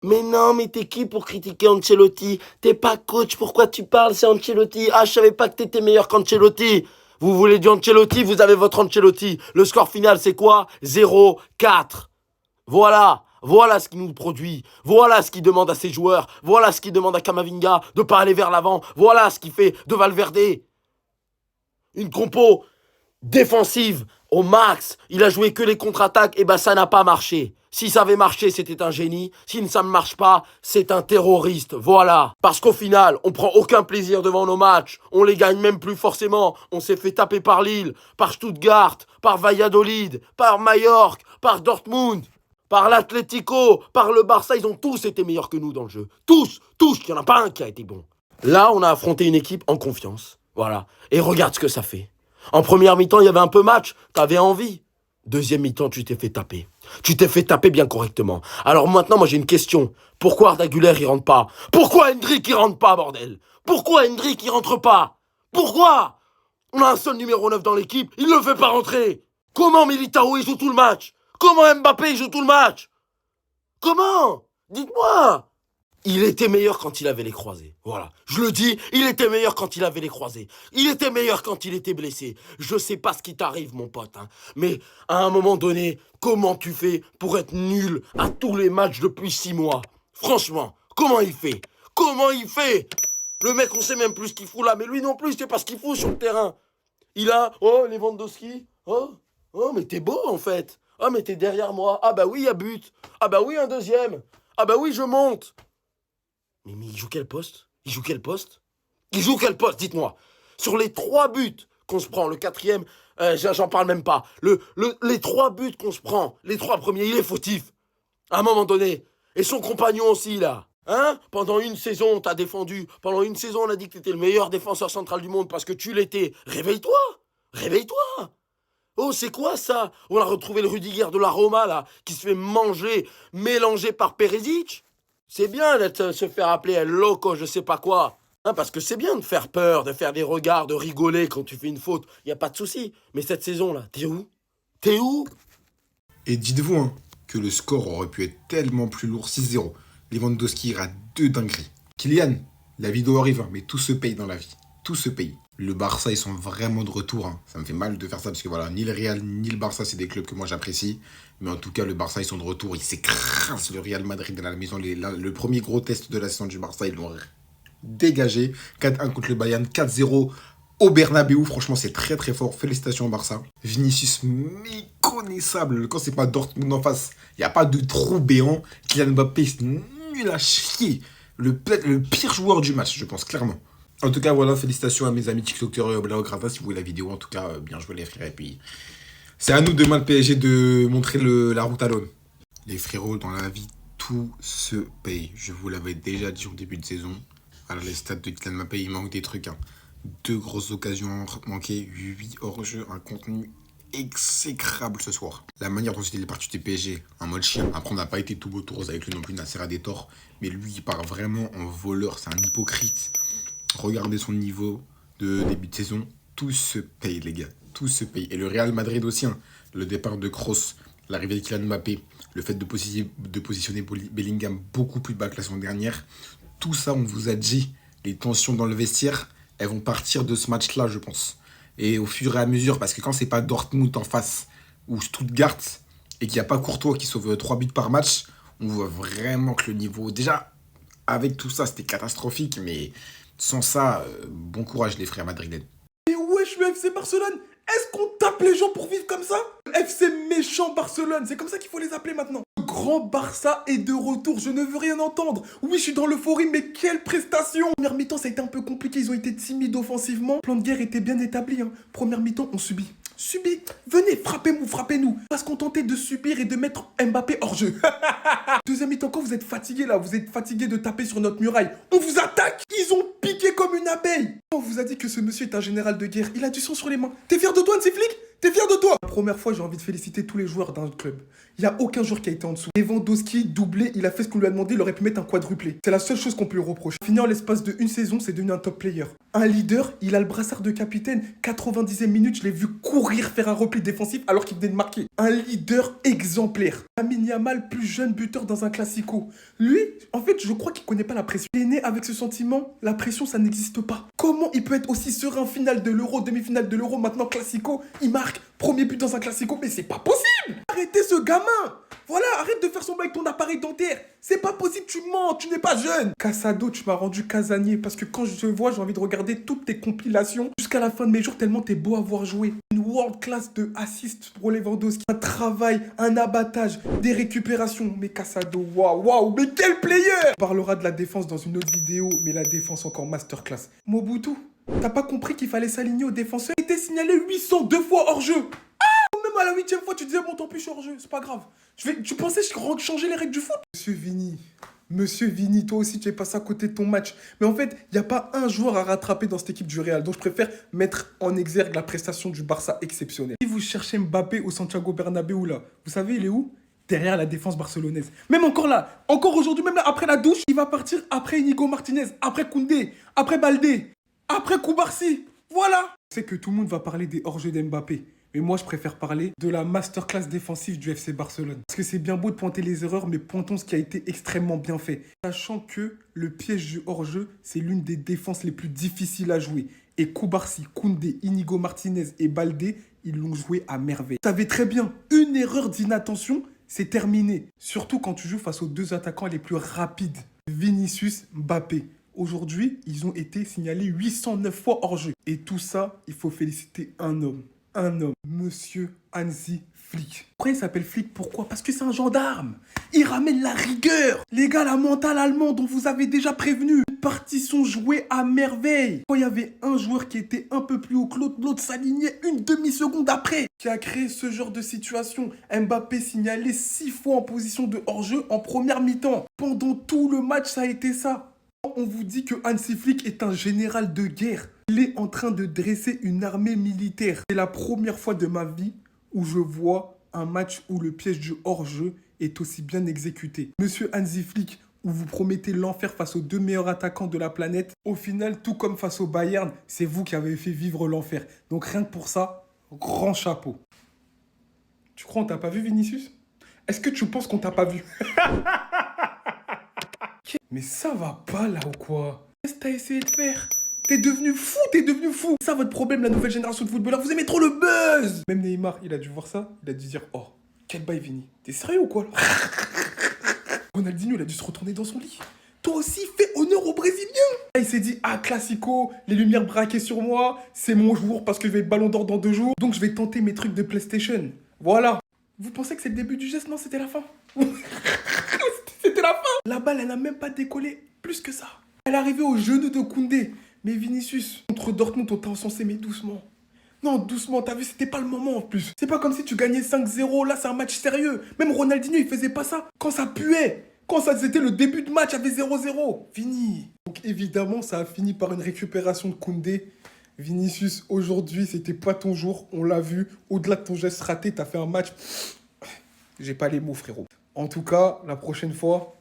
Mais non, mais t'es qui pour critiquer Ancelotti? T'es pas coach, pourquoi tu parles? C'est Ancelotti. Ah, je savais pas que t'étais meilleur qu'Ancelotti. Vous voulez du Ancelotti, vous avez votre Ancelotti. Le score final, c'est quoi? 0-4. Voilà. Voilà ce qu'il nous produit. Voilà ce qu'il demande à ses joueurs. Voilà ce qu'il demande à Camavinga de pas aller vers l'avant. Voilà ce qu'il fait de Valverde. Une compo défensive au max. Il a joué que les contre-attaques. Et ben ça n'a pas marché. Si ça avait marché, c'était un génie. Si ça ne marche pas, c'est un terroriste. Voilà. Parce qu'au final, on prend aucun plaisir devant nos matchs. On les gagne même plus forcément. On s'est fait taper par Lille, par Stuttgart, par Valladolid, par Majorque, par Dortmund, par l'Atlético, par le Barça. Ils ont tous été meilleurs que nous dans le jeu. Tous. Il n'y en a pas un qui a été bon. Là, on a affronté une équipe en confiance. Voilà. Et regarde ce que ça fait. En première mi-temps, il y avait un peu match. T'avais envie. Deuxième mi-temps, tu t'es fait taper. Tu t'es fait taper bien correctement. Alors maintenant, moi j'ai une question. Pourquoi Arda Güler il rentre pas? Pourquoi Hendrick il rentre pas, bordel? Pourquoi Hendrick il rentre pas? Pourquoi? On a un seul numéro 9 dans l'équipe, il le fait pas rentrer. Comment Militao il joue tout le match? Comment Mbappé il joue tout le match? Comment? Dites-moi. Il était meilleur quand il avait les croisés. Voilà. Je le dis, il était meilleur quand il avait les croisés. Il était meilleur quand il était blessé. Je sais pas ce qui t'arrive, mon pote, hein. Mais à un moment donné, comment tu fais pour être nul à tous les matchs depuis 6 mois? Franchement, comment il fait? Comment il fait? Le mec, on sait même plus ce qu'il fout là. Mais lui non plus, je sais pas ce qu'il fout sur le terrain. Il a, oh, Lewandowski. Oh, mais t'es beau, en fait. Oh, mais t'es derrière moi. Ah bah oui, il y a but. Ah bah oui, un deuxième. Ah bah oui, je monte. Mais il joue quel poste? Il joue quel poste? Il joue quel poste, dites-moi? Sur les 3 buts qu'on se prend, le 4e, j'en parle même pas. Les 3 buts qu'on se prend, les 3 premiers, il est fautif. À un moment donné. Et son compagnon aussi, là. Hein? Pendant une saison, on t'a défendu. Pendant une saison, on a dit que t'étais le meilleur défenseur central du monde parce que tu l'étais. Réveille-toi! Réveille-toi! Oh, c'est quoi ça? On a retrouvé le Rudiger de la Roma, là, qui se fait manger, mélangé par Perisic. C'est bien de se faire appeler El Loco, je sais pas quoi. Hein, parce que c'est bien de faire peur, de faire des regards, de rigoler quand tu fais une faute. Y a pas de souci. Mais cette saison-là, t'es où? T'es où? Et dites-vous hein, que le score aurait pu être tellement plus lourd, 6-0. Lewandowski ira 2 dingueries. Kylian, la vidéo arrive, hein, mais tout se paye dans la vie. Tout se paye. Le Barça, ils sont vraiment de retour. Hein. Ça me fait mal de faire ça parce que voilà, ni le Real ni le Barça, c'est des clubs que moi j'apprécie. Mais en tout cas, le Barça, ils sont de retour. Ils s'écrasent le Real Madrid à la maison. Le premier gros test de la saison du Barça, ils l'ont dégagé. 4-1 contre le Bayern, 4-0 au Bernabeu. Franchement, c'est très très fort. Félicitations au Barça. Vinicius, méconnaissable. Quand c'est pas Dortmund en face, il n'y a pas de trou béant. Kylian Mbappé, c'est nul à chier. Le pire joueur du match, je pense, clairement. En tout cas, voilà, félicitations à mes amis TikTokers et au Blaugrana si vous voulez la vidéo. En tout cas, bien joué les frères. Et puis, c'est à nous demain le PSG de montrer la route à l'homme. Les frérots, dans la vie, tout se paye. Je vous l'avais déjà dit au début de saison. Alors, les stats de Kylian Mbappé, il manque des trucs. Hein. 2 grosses occasions manquées, 8 hors-jeu, un contenu exécrable ce soir. La manière dont il est parti du PSG, en mode chien. Après, on n'a pas été tout beau tout rose avec lui non plus, Nasser a des torts. Mais lui, il part vraiment en voleur. C'est un hypocrite. Regardez son niveau de début de saison. Tout se paye, les gars. Tout se paye. Et le Real Madrid aussi. Hein. Le départ de Kroos, l'arrivée de Kylian Mbappé, le fait de positionner Bellingham beaucoup plus bas que la saison dernière. Tout ça, on vous a dit. Les tensions dans le vestiaire, elles vont partir de ce match-là, je pense. Et au fur et à mesure, parce que quand c'est pas Dortmund en face ou Stuttgart et qu'il n'y a pas Courtois qui sauve 3 buts par match, on voit vraiment que le niveau... Déjà, avec tout ça, c'était catastrophique, mais... Sans ça, bon courage les frères madrilènes. Mais wesh le FC Barcelone, est-ce qu'on tape les gens pour vivre comme ça? FC méchant Barcelone, c'est comme ça qu'il faut les appeler maintenant. Le grand Barça est de retour, je ne veux rien entendre. Oui, je suis dans l'euphorie, mais quelle prestation! Première mi-temps, ça a été un peu compliqué, ils ont été timides offensivement. Le plan de guerre était bien établi. Hein. Première mi-temps, on subit. Venez, frappez-nous. Pas se contenter de subir et de mettre Mbappé hors jeu. Deuxième mi-temps, quand vous êtes fatigué là, vous êtes fatigué de taper sur notre muraille, on vous attaque. Ils ont piqué comme une abeille. On vous a dit que ce monsieur est un général de guerre, il a du sang sur les mains. T'es fier de toi, Nsiflik? T'es fier de toi? La première fois, j'ai envie de féliciter tous les joueurs d'un club. Il n'y a aucun joueur qui a été en dessous. Lewandowski, doublé, il a fait ce qu'on lui a demandé, il aurait pu mettre un quadruplé. C'est la seule chose qu'on peut lui reprocher. Finir l'espace de une saison, c'est devenu un top player. Un leader, il a le brassard de capitaine. 90e minute, je l'ai vu courir faire un repli défensif alors qu'il venait de marquer. Un leader exemplaire. Lamine Yamal, plus jeune buteur dans un classico. Lui, en fait, je crois qu'il connaît pas la pression. Il est né avec ce sentiment, la pression, ça n'existe pas. Comment comment il peut être aussi serein finale de l'Euro, demi-finale de l'Euro, maintenant Classico, il marque premier but dans un Classico, mais c'est pas possible. Arrêtez ce gamin. Voilà, arrête de faire semblant avec ton appareil dentaire. C'est pas possible, tu mens, tu n'es pas jeune. Casado, tu m'as rendu casanier parce que quand je te vois, j'ai envie de regarder toutes tes compilations jusqu'à la fin de mes jours tellement t'es beau à voir jouer. Une world class de assist pour Lewandowski, un travail, un abattage, des récupérations. Mais Casado, waouh, mais quel player! On parlera de la défense dans une autre vidéo, mais la défense encore masterclass. Mobutu, t'as pas compris qu'il fallait s'aligner aux défenseurs? Il était signalé 802 fois hors jeu. Même à la 8e fois, tu disais, bon, tant pis, je suis hors jeu, c'est pas grave. Tu pensais changer les règles du foot? Monsieur Vini, toi aussi, tu es passé à côté de ton match. Mais en fait, il n'y a pas un joueur à rattraper dans cette équipe du Real. Donc, je préfère mettre en exergue la prestation du Barça exceptionnelle. Si vous cherchez Mbappé au Santiago Bernabéu, là, vous savez, il est où? Derrière la défense barcelonaise. Même encore là, encore aujourd'hui, même là, après la douche, il va partir après Inigo Martinez, après Koundé, après Baldé, après Koubarsi. Voilà. Je sais que tout le monde va parler des hors-jeux d'Mbappé. Mais moi, je préfère parler de la masterclass défensive du FC Barcelone. Parce que c'est bien beau de pointer les erreurs, mais pointons ce qui a été extrêmement bien fait. Sachant que le piège du hors-jeu, c'est l'une des défenses les plus difficiles à jouer. Et Koubarsi, Koundé, Inigo Martinez et Baldé, ils l'ont joué à merveille. Vous savez très bien, une erreur d'inattention, c'est terminé. Surtout quand tu joues face aux deux attaquants les plus rapides. Vinicius, Mbappé. Aujourd'hui, ils ont été signalés 809 fois hors-jeu. Et tout ça, il faut féliciter un homme, Monsieur Hansi Flick. Pourquoi il s'appelle Flick? Pourquoi? Parce que c'est un gendarme. Il ramène la rigueur. Les gars, la mentale allemande dont vous avez déjà prévenu. Les parties sont jouées à merveille. Quand il y avait un joueur qui était un peu plus haut que l'autre s'alignait une demi-seconde après. Qui a créé ce genre de situation? Mbappé signalé 6 fois en position de hors-jeu en première mi-temps. Pendant tout le match, ça a été ça. On vous dit que Hansi Flick est un général de guerre. Il est en train de dresser une armée militaire. C'est la première fois de ma vie où je vois un match où le piège du hors-jeu est aussi bien exécuté. Monsieur Hansi Flick, où vous promettez l'enfer face aux deux meilleurs attaquants de la planète, au final, tout comme face au Bayern, c'est vous qui avez fait vivre l'enfer. Donc rien que pour ça, grand chapeau. Tu crois qu'on t'a pas vu, Vinicius? Est-ce que tu penses qu'on t'a pas vu? Mais ça va pas là ou quoi? Qu'est-ce que t'as essayé de faire? T'es devenu fou. C'est ça votre problème, la nouvelle génération de footballeurs. Vous aimez trop le buzz. Même Neymar, il a dû voir ça. Il a dû dire, oh, quel bail Vini. T'es sérieux ou quoi là? Ronaldinho, il a dû se retourner dans son lit. Toi aussi, fais honneur aux Brésiliens. Il s'est dit, ah, Classico, les lumières braquées sur moi. C'est mon jour parce que je vais être ballon d'or dans 2 jours. Donc je vais tenter mes trucs de PlayStation. Voilà. Vous pensez que c'est le début du geste? Non, c'était la fin. C'était la fin. La balle, elle n'a même pas décollé plus que ça. Elle est arrivée au genou de Koundé. Mais Vinicius, contre Dortmund, on t'a encensé, mais doucement. Non, doucement, t'as vu, c'était pas le moment en plus. C'est pas comme si tu gagnais 5-0, là c'est un match sérieux. Même Ronaldinho, il faisait pas ça. Quand ça puait, quand ça c'était le début de match, il y avait 0-0. Fini. Donc évidemment, ça a fini par une récupération de Koundé. Vinicius, aujourd'hui, c'était pas ton jour, on l'a vu. Au-delà de ton geste raté, t'as fait un match. J'ai pas les mots, frérot. En tout cas, la prochaine fois,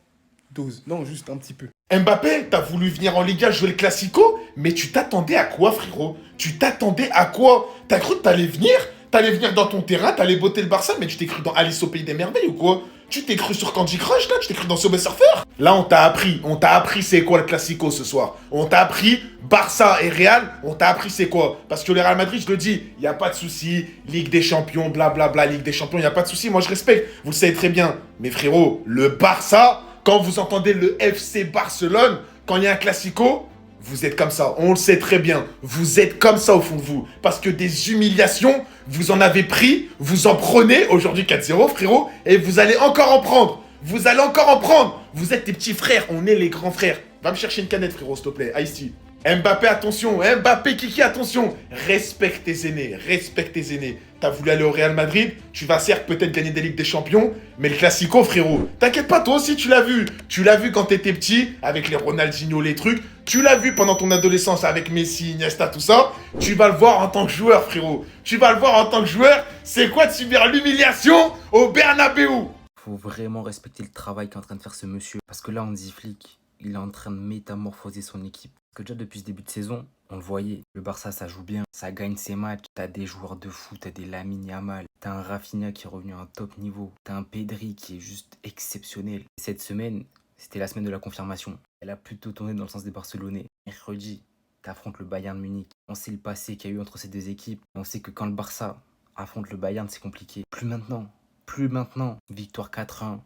dose. Non, juste un petit peu. Mbappé, t'as voulu venir en Liga jouer le Classico, mais tu t'attendais à quoi, frérot? Tu t'attendais à quoi? T'as cru que t'allais venir? T'allais venir dans ton terrain, t'allais botter le Barça, mais tu t'es cru dans Alice au Pays des Merveilles ou quoi? Tu t'es cru sur Candy Crush, là? Tu t'es cru dans Subway Surfer? Là, on t'a appris c'est quoi le Classico ce soir. On t'a appris Barça et Real, on t'a appris c'est quoi. Parce que le Real Madrid, je le dis, y a pas de souci, Ligue des Champions, blablabla, Ligue des Champions, y a pas de souci, moi je respecte, vous le savez très bien. Mais frérot, le Barça, quand vous entendez le FC Barcelone, quand il y a un Classico, vous êtes comme ça, on le sait très bien. Vous êtes comme ça au fond de vous. Parce que des humiliations, vous en avez pris, vous en prenez, aujourd'hui 4-0 frérot, et vous allez encore en prendre. Vous allez encore en prendre. Vous êtes les petits frères, on est les grands frères. Va me chercher une canette frérot, s'il te plaît, Ice-T. Mbappé, attention, Mbappé, Kiki, attention. Respecte tes aînés, respecte tes aînés. T'as voulu aller au Real Madrid, tu vas certes peut-être gagner des Ligues des Champions, mais le Classico, frérot, t'inquiète pas, toi aussi tu l'as vu. Tu l'as vu quand t'étais petit, avec les Ronaldinho, les trucs. Tu l'as vu pendant ton adolescence avec Messi, Iniesta, tout ça. Tu vas le voir en tant que joueur, frérot. Tu vas le voir en tant que joueur. C'est quoi de subir l'humiliation au Bernabéu? Faut vraiment respecter le travail qu'est en train de faire ce monsieur. Parce que là, on dit Flick, il est en train de métamorphoser son équipe. Parce que déjà depuis ce début de saison, on le voyait. Le Barça, ça joue bien, ça gagne ses matchs. T'as des joueurs de foot, t'as des Lamine Yamal, t'as un Rafinha qui est revenu à un top niveau, t'as un Pedri qui est juste exceptionnel. Cette semaine, c'était la semaine de la confirmation. Elle a plutôt tourné dans le sens des Barcelonais. Mercredi, T'affrontes le Bayern Munich. On sait le passé qu'il y a eu entre ces deux équipes. On sait que quand le Barça affronte le Bayern, c'est compliqué. Plus maintenant. Plus maintenant. Victoire 4-1.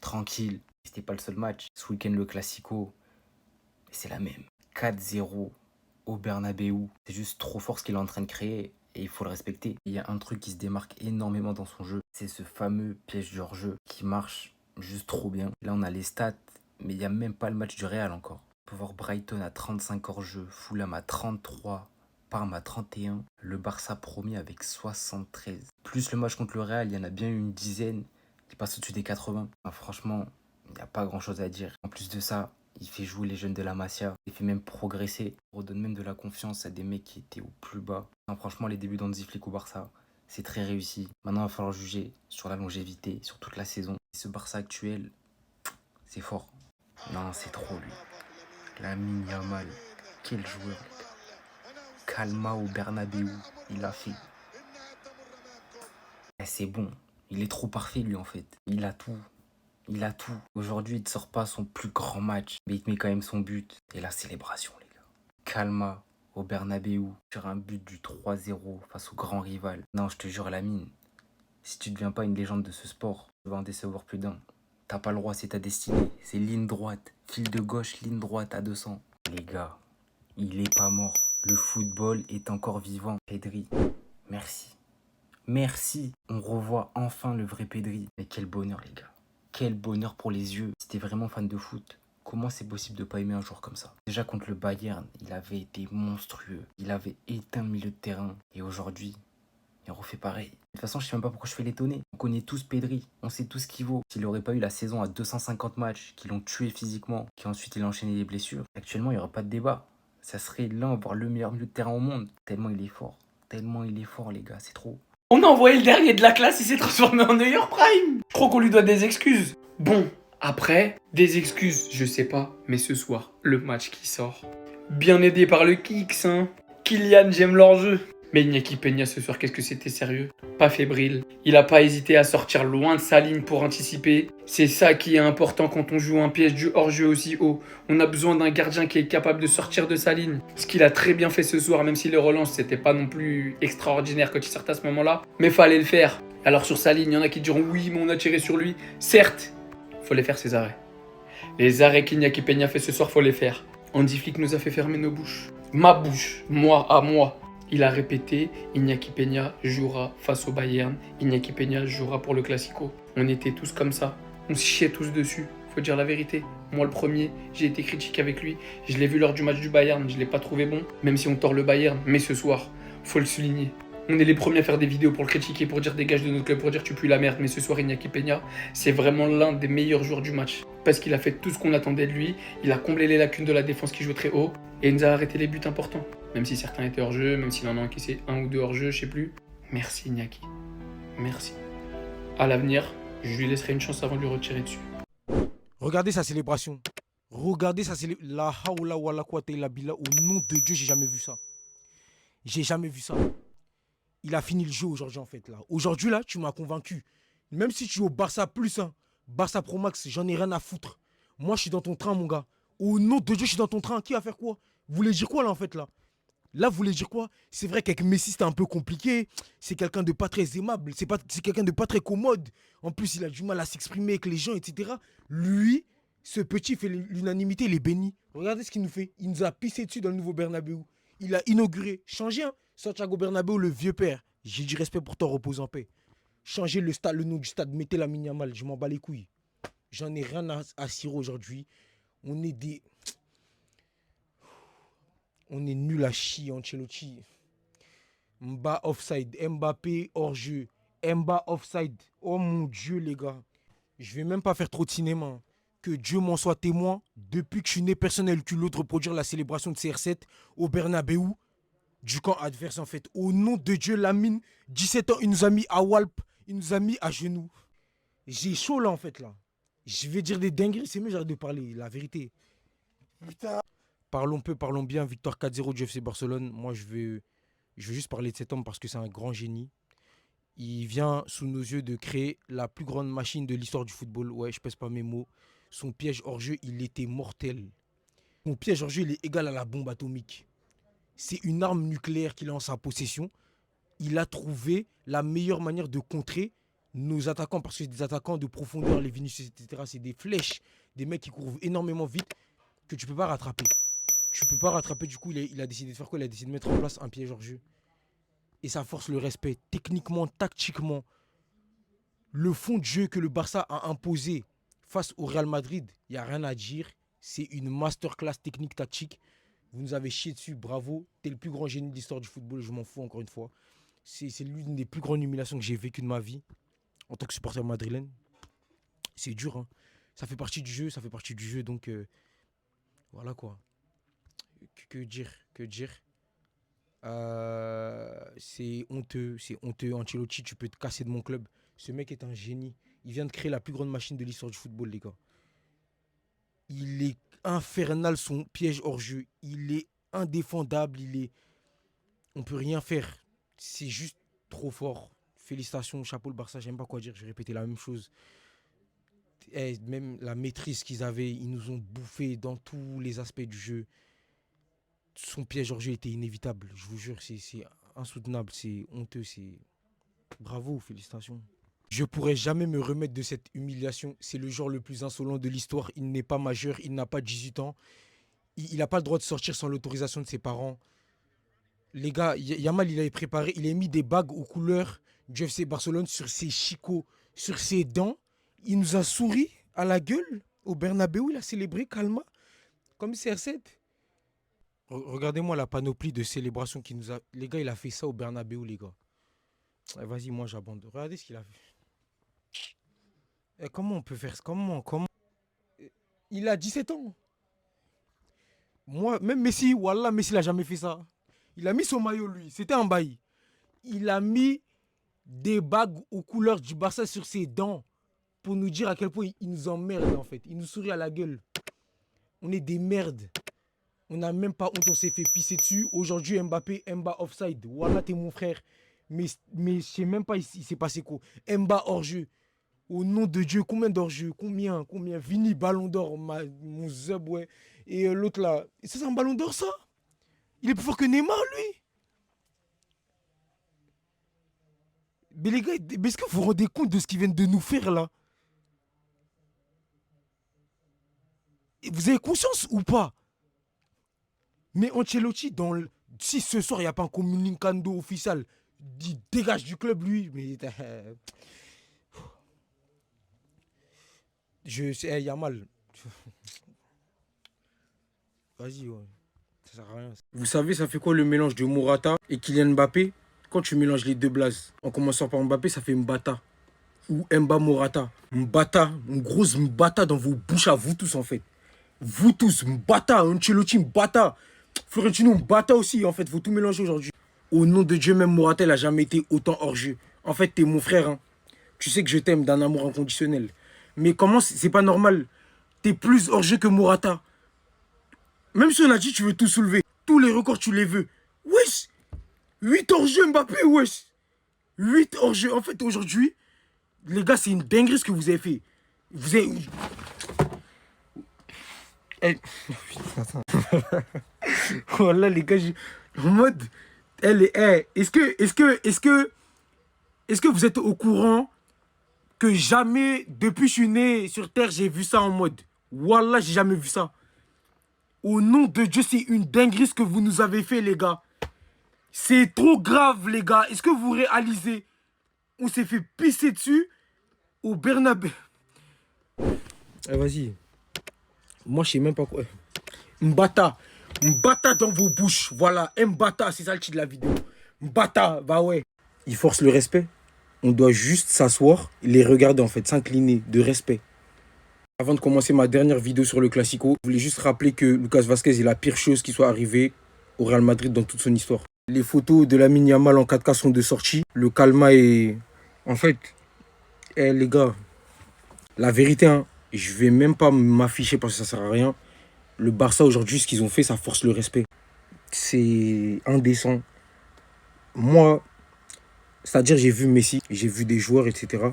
Tranquille. C'était pas le seul match. Ce week-end, le Classico. Mais c'est la même. 4-0 au Bernabeu. C'est juste trop fort ce qu'il est en train de créer. Et il faut le respecter. Il y a un truc qui se démarque énormément dans son jeu. C'est ce fameux piège du hors-jeu qui marche juste trop bien. Là, on a les stats. Mais il n'y a même pas le match du Real encore. On peut voir Brighton à 35 hors-jeu, Fulham à 33, Parme à 31, le Barça premier avec 73. Plus le match contre le Real, il y en a bien une dizaine qui passent au-dessus des 80. Enfin, franchement, il n'y a pas grand-chose à dire. En plus de ça, il fait jouer les jeunes de la Masia, il fait même progresser, il redonne même de la confiance à des mecs qui étaient au plus bas. Enfin, franchement, les débuts d'Hansi Flick au Barça, c'est très réussi. Maintenant, il va falloir juger sur la longévité, sur toute la saison. Et ce Barça actuel, c'est fort. Non, c'est trop lui. Lamine Yamal, quel joueur, les gars. Calma au Bernabeu, il a fait. Eh, c'est bon, il est trop parfait lui en fait. Il a tout. Il a tout. Aujourd'hui, il ne sort pas son plus grand match, mais il te met quand même son but. Et la célébration, les gars. Calma au Bernabeu, sur un but du 3-0 face au grand rival. Non, je te jure, Lamine, si tu ne deviens pas une légende de ce sport, tu vas en décevoir plus d'un. T'as pas le droit, c'est ta destinée. C'est ligne droite, fil de gauche, ligne droite à 200. Les gars, il est pas mort. Le football est encore vivant. Pedri, merci. Merci. On revoit enfin le vrai Pedri. Mais quel bonheur, les gars. Quel bonheur pour les yeux. Si t'es vraiment fan de foot, comment c'est possible de pas aimer un joueur comme ça? Déjà contre le Bayern, il avait été monstrueux. Il avait éteint le milieu de terrain. Et aujourd'hui, il refait pareil. De toute façon, je sais même pas pourquoi je fais l'étonner. On connaît tous Pedri, on sait tout ce qu'il vaut. S'il n'aurait pas eu la saison à 250 matchs, qui l'ont tué physiquement, qu'ensuite il a enchaîné les blessures, actuellement il n'y aurait pas de débat. Ça serait l'un, voire le meilleur milieu de terrain au monde. Tellement il est fort. Tellement il est fort, les gars, c'est trop. On a envoyé le dernier de la classe, il s'est transformé en meilleur prime. Je crois qu'on lui doit des excuses. Bon, après, des excuses, je sais pas. Mais ce soir, le match qui sort. Bien aidé par le Kicks, hein. Kylian, j'aime leur jeu. Mais Iñaki Peña ce soir, qu'est-ce que c'était sérieux? Pas fébrile. Il a pas hésité à sortir loin de sa ligne pour anticiper. C'est ça qui est important quand on joue un piège du hors-jeu aussi haut. On a besoin d'un gardien qui est capable de sortir de sa ligne. Ce qu'il a très bien fait ce soir, même si les relances c'était pas non plus extraordinaire quand il sortait à ce moment-là. Mais fallait le faire. Alors sur sa ligne, il y en a qui diront oui, mais on a tiré sur lui. Certes, faut les faire ces arrêts. Les arrêts qu'Iñaki Peña fait ce soir, faut les faire. Hansi Flick nous a fait fermer nos bouches. Ma bouche, moi à moi. Il a répété, Iñaki Peña jouera face au Bayern, Iñaki Peña jouera pour le Classico. On était tous comme ça, on se chiait tous dessus, faut dire la vérité. Moi le premier, j'ai été critique avec lui, je l'ai vu lors du match du Bayern, je l'ai pas trouvé bon, même si on tord le Bayern, mais ce soir, faut le souligner. On est les premiers à faire des vidéos pour le critiquer, pour dire dégage de notre club, pour dire tu pues la merde, mais ce soir Iñaki Peña, c'est vraiment l'un des meilleurs joueurs du match. Parce qu'il a fait tout ce qu'on attendait de lui, il a comblé les lacunes de la défense qui joue très haut, et il nous a arrêté les buts importants. Même si certains étaient hors jeu, même s'il en a encaissé un ou deux hors jeu, je sais plus. Merci Iñaki. Merci. À l'avenir, je lui laisserai une chance avant de lui retirer dessus. Regardez sa célébration. Regardez sa célébration. La haoula wala quwwata illa billah. Au nom de Dieu, j'ai jamais vu ça. J'ai jamais vu ça. Il a fini le jeu aujourd'hui en fait là. Aujourd'hui là, tu m'as convaincu. Même si tu joues au Barça plus, hein, Barça Pro Max, j'en ai rien à foutre. Moi, je suis dans ton train, mon gars. Au nom de Dieu, je suis dans ton train. Qui va faire quoi? Vous voulez dire quoi là en fait là? Là, vous voulez dire quoi? C'est vrai qu'avec Messi, c'était un peu compliqué. C'est quelqu'un de pas très aimable. C'est quelqu'un de pas très commode. En plus, il a du mal à s'exprimer avec les gens, etc. Lui, ce petit fait l'unanimité, il est béni. Regardez ce qu'il nous fait. Il nous a pissé dessus dans le nouveau Bernabeu. Il a inauguré, changé, hein. Santiago Bernabéu, le vieux père. J'ai du respect pour toi, repose en paix. Changez le stade, le nom du stade, mettez Lamine Yamal, je m'en bats les couilles. J'en ai rien à cirer aujourd'hui. On est des... On est nul à chier, Ancelotti. Mba offside, Mbappé hors jeu, Mba offside. Oh mon Dieu, les gars. Je vais même pas faire trop de cinéma. Que Dieu m'en soit témoin. Depuis que je suis né, personne n'a eu le culot de reproduire la célébration de CR7 au Bernabéu. Du camp adverse, en fait. Au nom de Dieu, Lamine, 17 ans, il nous a mis à Walp. Il nous a mis à genoux. J'ai chaud, là, en fait, là. Je vais dire des dingueries, c'est mieux, j'arrête de parler, la vérité. Putain. Parlons peu, parlons bien. Victoire 4-0 du FC Barcelone. Moi, je veux juste parler de cet homme parce que c'est un grand génie. Il vient, sous nos yeux, de créer la plus grande machine de l'histoire du football. Ouais, je pèse pas mes mots. Son piège hors-jeu, il était mortel. Son piège hors-jeu, il est égal à la bombe atomique. c'est une arme nucléaire qu'il a en sa possession. Il a trouvé la meilleure manière de contrer nos attaquants, parce que c'est des attaquants de profondeur, les Vinicius, etc. C'est des flèches, des mecs qui courent énormément vite que tu peux pas rattraper. Tu peux pas rattraper, du coup, il a décidé de faire quoi? Il a décidé de mettre en place un piège hors jeu. Et ça force le respect, techniquement, tactiquement. Le fond de jeu que le Barça a imposé face au Real Madrid, il n'y a rien à dire. C'est une masterclass technique tactique. Vous nous avez chié dessus, bravo. T'es le plus grand génie de l'histoire du football, je m'en fous encore une fois. C'est l'une des plus grandes humiliations que j'ai vécues de ma vie en tant que supporter madrilène. C'est dur, hein. Ça fait partie du jeu, donc voilà quoi. Que dire. C'est honteux. Ancelotti, tu peux te casser de mon club. Ce mec est un génie. Il vient de créer la plus grande machine de l'histoire du football, les gars. Il est infernal, son piège hors jeu. Il est indéfendable. On peut rien faire. C'est juste trop fort. Félicitations, chapeau le Barça. J'aime pas quoi dire. Je vais répéter la même chose. Même la maîtrise qu'ils avaient, ils nous ont bouffé dans tous les aspects du jeu. Son piège hors jeu était inévitable. Je vous jure, c'est insoutenable, c'est honteux, c'est... Bravo, félicitations. Je pourrais jamais me remettre de cette humiliation. C'est le joueur le plus insolent de l'histoire. Il n'est pas majeur, il n'a pas 18 ans. Il n'a pas le droit de sortir sans l'autorisation de ses parents. Les gars, Yamal, il avait préparé, il a mis des bagues aux couleurs du FC Barcelone sur ses chicots, sur ses dents. Il nous a souri à la gueule au Bernabeu. Il a célébré calma, comme CR7. Regardez-moi la panoplie de célébration qu'il nous a... Les gars, il a fait ça au Bernabeu, les gars. Vas-y, moi, j'abandonne. Regardez ce qu'il a fait. Comment on peut faire ça? Comment Il a 17 ans. Moi, même Messi, Wallah, Messi n'a jamais fait ça. Il a mis son maillot, lui. C'était un bail. Il a mis des bagues aux couleurs du Barça sur ses dents pour nous dire à quel point il nous emmerde, en fait. Il nous sourit à la gueule. On est des merdes. On n'a même pas honte, on s'est fait pisser dessus. Aujourd'hui, Mbappé, offside. Wallah, t'es mon frère. Mais je sais même pas, il s'est passé quoi. Mba hors-jeu. Au nom de Dieu, combien d'hors-jeu? Combien? Vini, ballon d'or, mon zeb, ouais. Et l'autre là, ça c'est un ballon d'or, ça? Il est plus fort que Neymar, lui. Mais les gars, est-ce que vous vous rendez compte de ce qu'ils viennent de nous faire, là? Vous avez conscience ou pas? Mais Ancelotti, si ce soir, il n'y a pas un communicando officiel, il dégage du club, lui. Mais je sais, Yamal. Vas-y, ouais. Ça sert à rien. Vous savez, ça fait quoi le mélange de Morata et Kylian Mbappé? Quand tu mélanges les deux blazes, en commençant par Mbappé, ça fait Mbata. Ou Mba Morata. Mbata, une grosse Mbata dans vos bouches à vous tous, en fait. Vous tous, Mbata, Ancelotti, Mbata. Florentino, Mbata aussi, en fait. Faut tout mélanger aujourd'hui. Au nom de Dieu, même Morata, il n'a jamais été autant hors-jeu. En fait, t'es mon frère, hein. Tu sais que je t'aime d'un amour inconditionnel. Mais comment c'est pas normal? T'es plus hors-jeu que Morata. Même si on a dit que tu veux tout soulever, tous les records, tu les veux. Wesh! 8 hors-jeu Mbappé, wesh! 8 hors-jeu. En fait, aujourd'hui, les gars, c'est une dinguerie ce que vous avez fait. Vous avez... Voilà, les gars, en mode... Est-ce que vous êtes au courant que jamais, depuis que je suis né sur Terre, j'ai vu ça en mode... Wallah, j'ai jamais vu ça. Au nom de Dieu, c'est une dinguerie ce que vous nous avez fait, les gars. C'est trop grave, les gars. Est-ce que vous réalisez? On s'est fait pisser dessus au Bernabeu. Vas-y. Moi, je sais même pas quoi. Mbata. Mbata dans vos bouches. Voilà. Mbata, c'est ça le titre de la vidéo. Mbata, bah ouais. Il force le respect. On doit juste s'asseoir, les regarder en fait, s'incliner de respect. Avant de commencer ma dernière vidéo sur le Classico, je voulais juste rappeler que Lucas Vazquez est la pire chose qui soit arrivée au Real Madrid dans toute son histoire. Les photos de Lamine Yamal en 4K sont de sortie. Le calma est... En fait, les gars, la vérité, hein, je vais même pas m'afficher parce que ça sert à rien. Le Barça aujourd'hui, ce qu'ils ont fait, ça force le respect. C'est indécent. Moi, c'est-à-dire j'ai vu Messi, j'ai vu des joueurs, etc.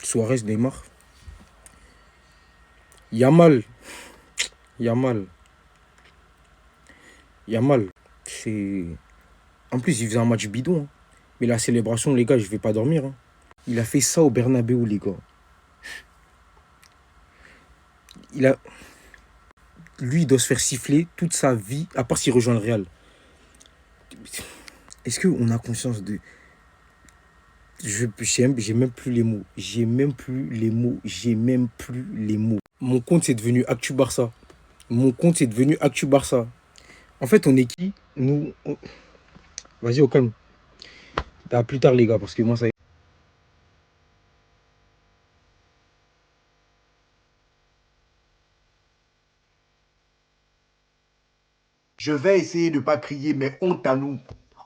Suarez, Neymar. Yamal. Je C'est... En plus, il faisait un match bidon. Hein. Mais la célébration, les gars, je vais pas dormir. Hein. Il a fait ça au Bernabeu, les gars. Lui, il doit se faire siffler toute sa vie, à part s'il rejoint le Real. Est-ce qu'on a conscience de... J'ai même plus les mots. J'ai même plus les mots. J'ai même plus les mots. Mon compte, c'est devenu Actu Barça. Mon compte, c'est devenu Actu Barça. En fait, on est qui? Nous... Vas-y, au calme. À plus tard, les gars, parce que moi, ça y est. Je vais essayer de ne pas crier, mais honte à nous.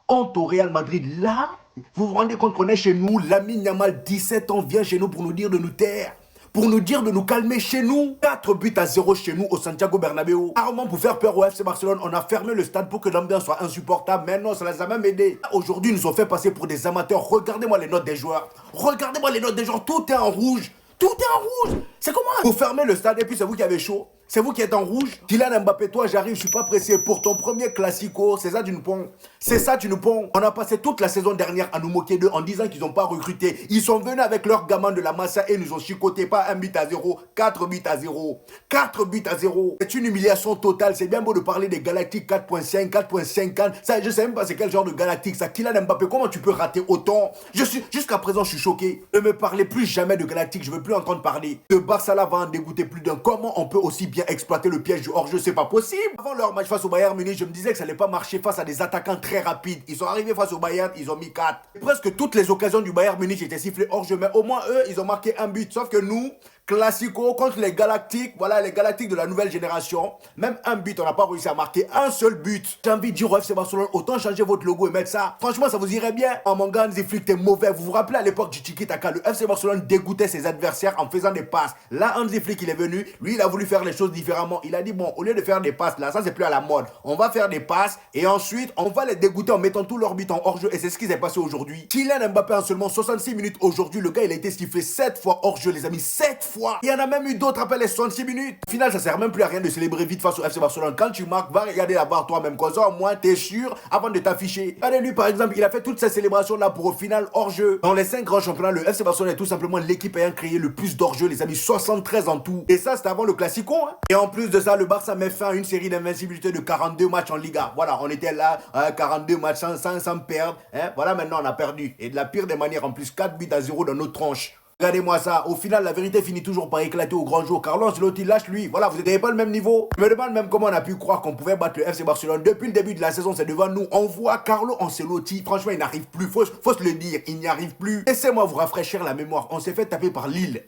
Honte au Real Madrid. Là, vous vous rendez compte qu'on est chez nous. Lamine Yamal, 17 ans, vient chez nous pour nous dire de nous taire. Pour nous dire de nous calmer chez nous. 4-0 chez nous au Santiago Bernabéu. Rarement pour faire peur au FC Barcelone, on a fermé le stade pour que l'ambiance soit insupportable. Mais non, ça les a même aidés. Aujourd'hui, ils nous ont fait passer pour des amateurs. Regardez-moi les notes des joueurs. Regardez-moi les notes des joueurs. Tout est en rouge. Tout est en rouge. C'est comment? Vous fermez le stade et puis c'est vous qui avez chaud. C'est vous qui êtes en rouge. Kylian Mbappé, toi, j'arrive, je suis pas pressé. Pour ton premier classico, c'est ça, tu nous ponds. C'est ça, tu nous ponds. On a passé toute la saison dernière à nous moquer d'eux en disant qu'ils n'ont pas recruté. Ils sont venus avec leur gamin de la Massa et nous ont chicoté. Pas 1-0, 4-0. 4-0. C'est une humiliation totale. C'est bien beau de parler des Galactiques 4.5, 4.50. Ça, je sais même pas c'est quel genre de Galactique. Ça, Kylian Mbappé, comment tu peux rater autant? Jusqu'à présent, je suis choqué. Ne me parlez plus jamais de Galactique. Je veux plus entendre parler. De Barça là va en dégoûter plus d'un. Comment on peut aussi bien exploiter le piège du hors-jeu? C'est pas possible. Avant leur match face au Bayern Munich, je me disais que ça allait pas marcher face à des attaquants très rapides. Ils sont arrivés face au Bayern, ils ont mis 4. Presque toutes les occasions du Bayern Munich étaient sifflées hors-jeu, mais au moins eux, ils ont marqué un but. Sauf que nous, Classico contre les Galactiques, voilà les Galactiques de la nouvelle génération. Même un but, on n'a pas réussi à marquer un seul but. J'ai envie de dire au FC Barcelone, autant changer votre logo et mettre ça. Franchement, ça vous irait bien. En manga, Hansi Flick, t'es mauvais. Vous vous rappelez à l'époque du Tiki Taka, le FC Barcelone dégoûtait ses adversaires en faisant des passes. Là, Hansi Flick, il est venu. Lui, il a voulu faire les choses différemment. Il a dit, bon, au lieu de faire des passes, là, ça, c'est plus à la mode. On va faire des passes et ensuite, on va les dégoûter en mettant tous leurs buts en hors-jeu. Et c'est ce qui s'est passé aujourd'hui. Kylian Mbappé, en seulement 66 minutes aujourd'hui, le gars, il a été sifflé 7 fois hors-jeu, les amis. 7 fois. Il y en a même eu d'autres après les 66 minutes. Au final, ça sert même plus à rien de célébrer vite face au FC Barcelone. Quand tu marques, va regarder la barre toi-même. Comme ça, au moins, t'es sûr avant de t'afficher. Regardez lui, par exemple, il a fait toutes ces célébrations-là pour au final hors-jeu. Dans les 5 grands championnats, le FC Barcelone est tout simplement l'équipe ayant créé le plus d'hors-jeu, les amis. 73 en tout. Et ça, c'était avant le Classico. Hein. Et en plus de ça, le Barça met fin à une série d'invincibilité de 42 matchs en Liga. Voilà, on était là, 42 matchs sans perdre. Hein. Voilà, maintenant, on a perdu. Et de la pire des manières, en plus, 4-0 dans notre tranche. Regardez-moi ça, au final la vérité finit toujours par éclater au grand jour. Carlo Ancelotti lâche lui, voilà, vous n'avez pas le même niveau. Je me demande même comment on a pu croire qu'on pouvait battre le FC Barcelone. Depuis le début de la saison, c'est devant nous. On voit Carlo Ancelotti, franchement il n'arrive plus, faut se le dire, il n'y arrive plus. Laissez-moi vous rafraîchir la mémoire, on s'est fait taper par Lille.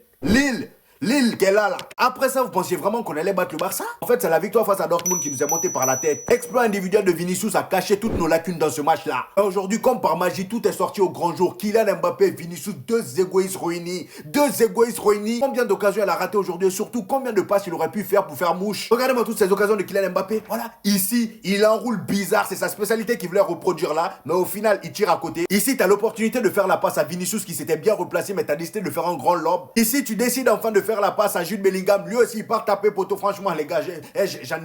Lille qui est là. Après ça, vous pensiez vraiment qu'on allait battre le Barça? En fait, c'est la victoire face à Dortmund qui nous est montée par la tête. Exploit individuel de Vinicius a caché toutes nos lacunes dans ce match-là. Aujourd'hui, comme par magie, tout est sorti au grand jour. Kylian Mbappé, Vinicius, deux égoïstes réunis. Combien d'occasions elle a raté aujourd'hui et surtout combien de passes il aurait pu faire pour faire mouche? Regardez-moi toutes ces occasions de Kylian Mbappé. Voilà. Ici, il enroule bizarre. C'est sa spécialité qu'il voulait reproduire là. Mais au final, il tire à côté. Ici, tu as l'opportunité de faire la passe à Vinicius qui s'était bien replacé, mais tu as décidé de faire un grand lob. Ici, tu décides enfin de faire la passe à Jude Bellingham, lui aussi il part taper poteau. Franchement les gars, j'en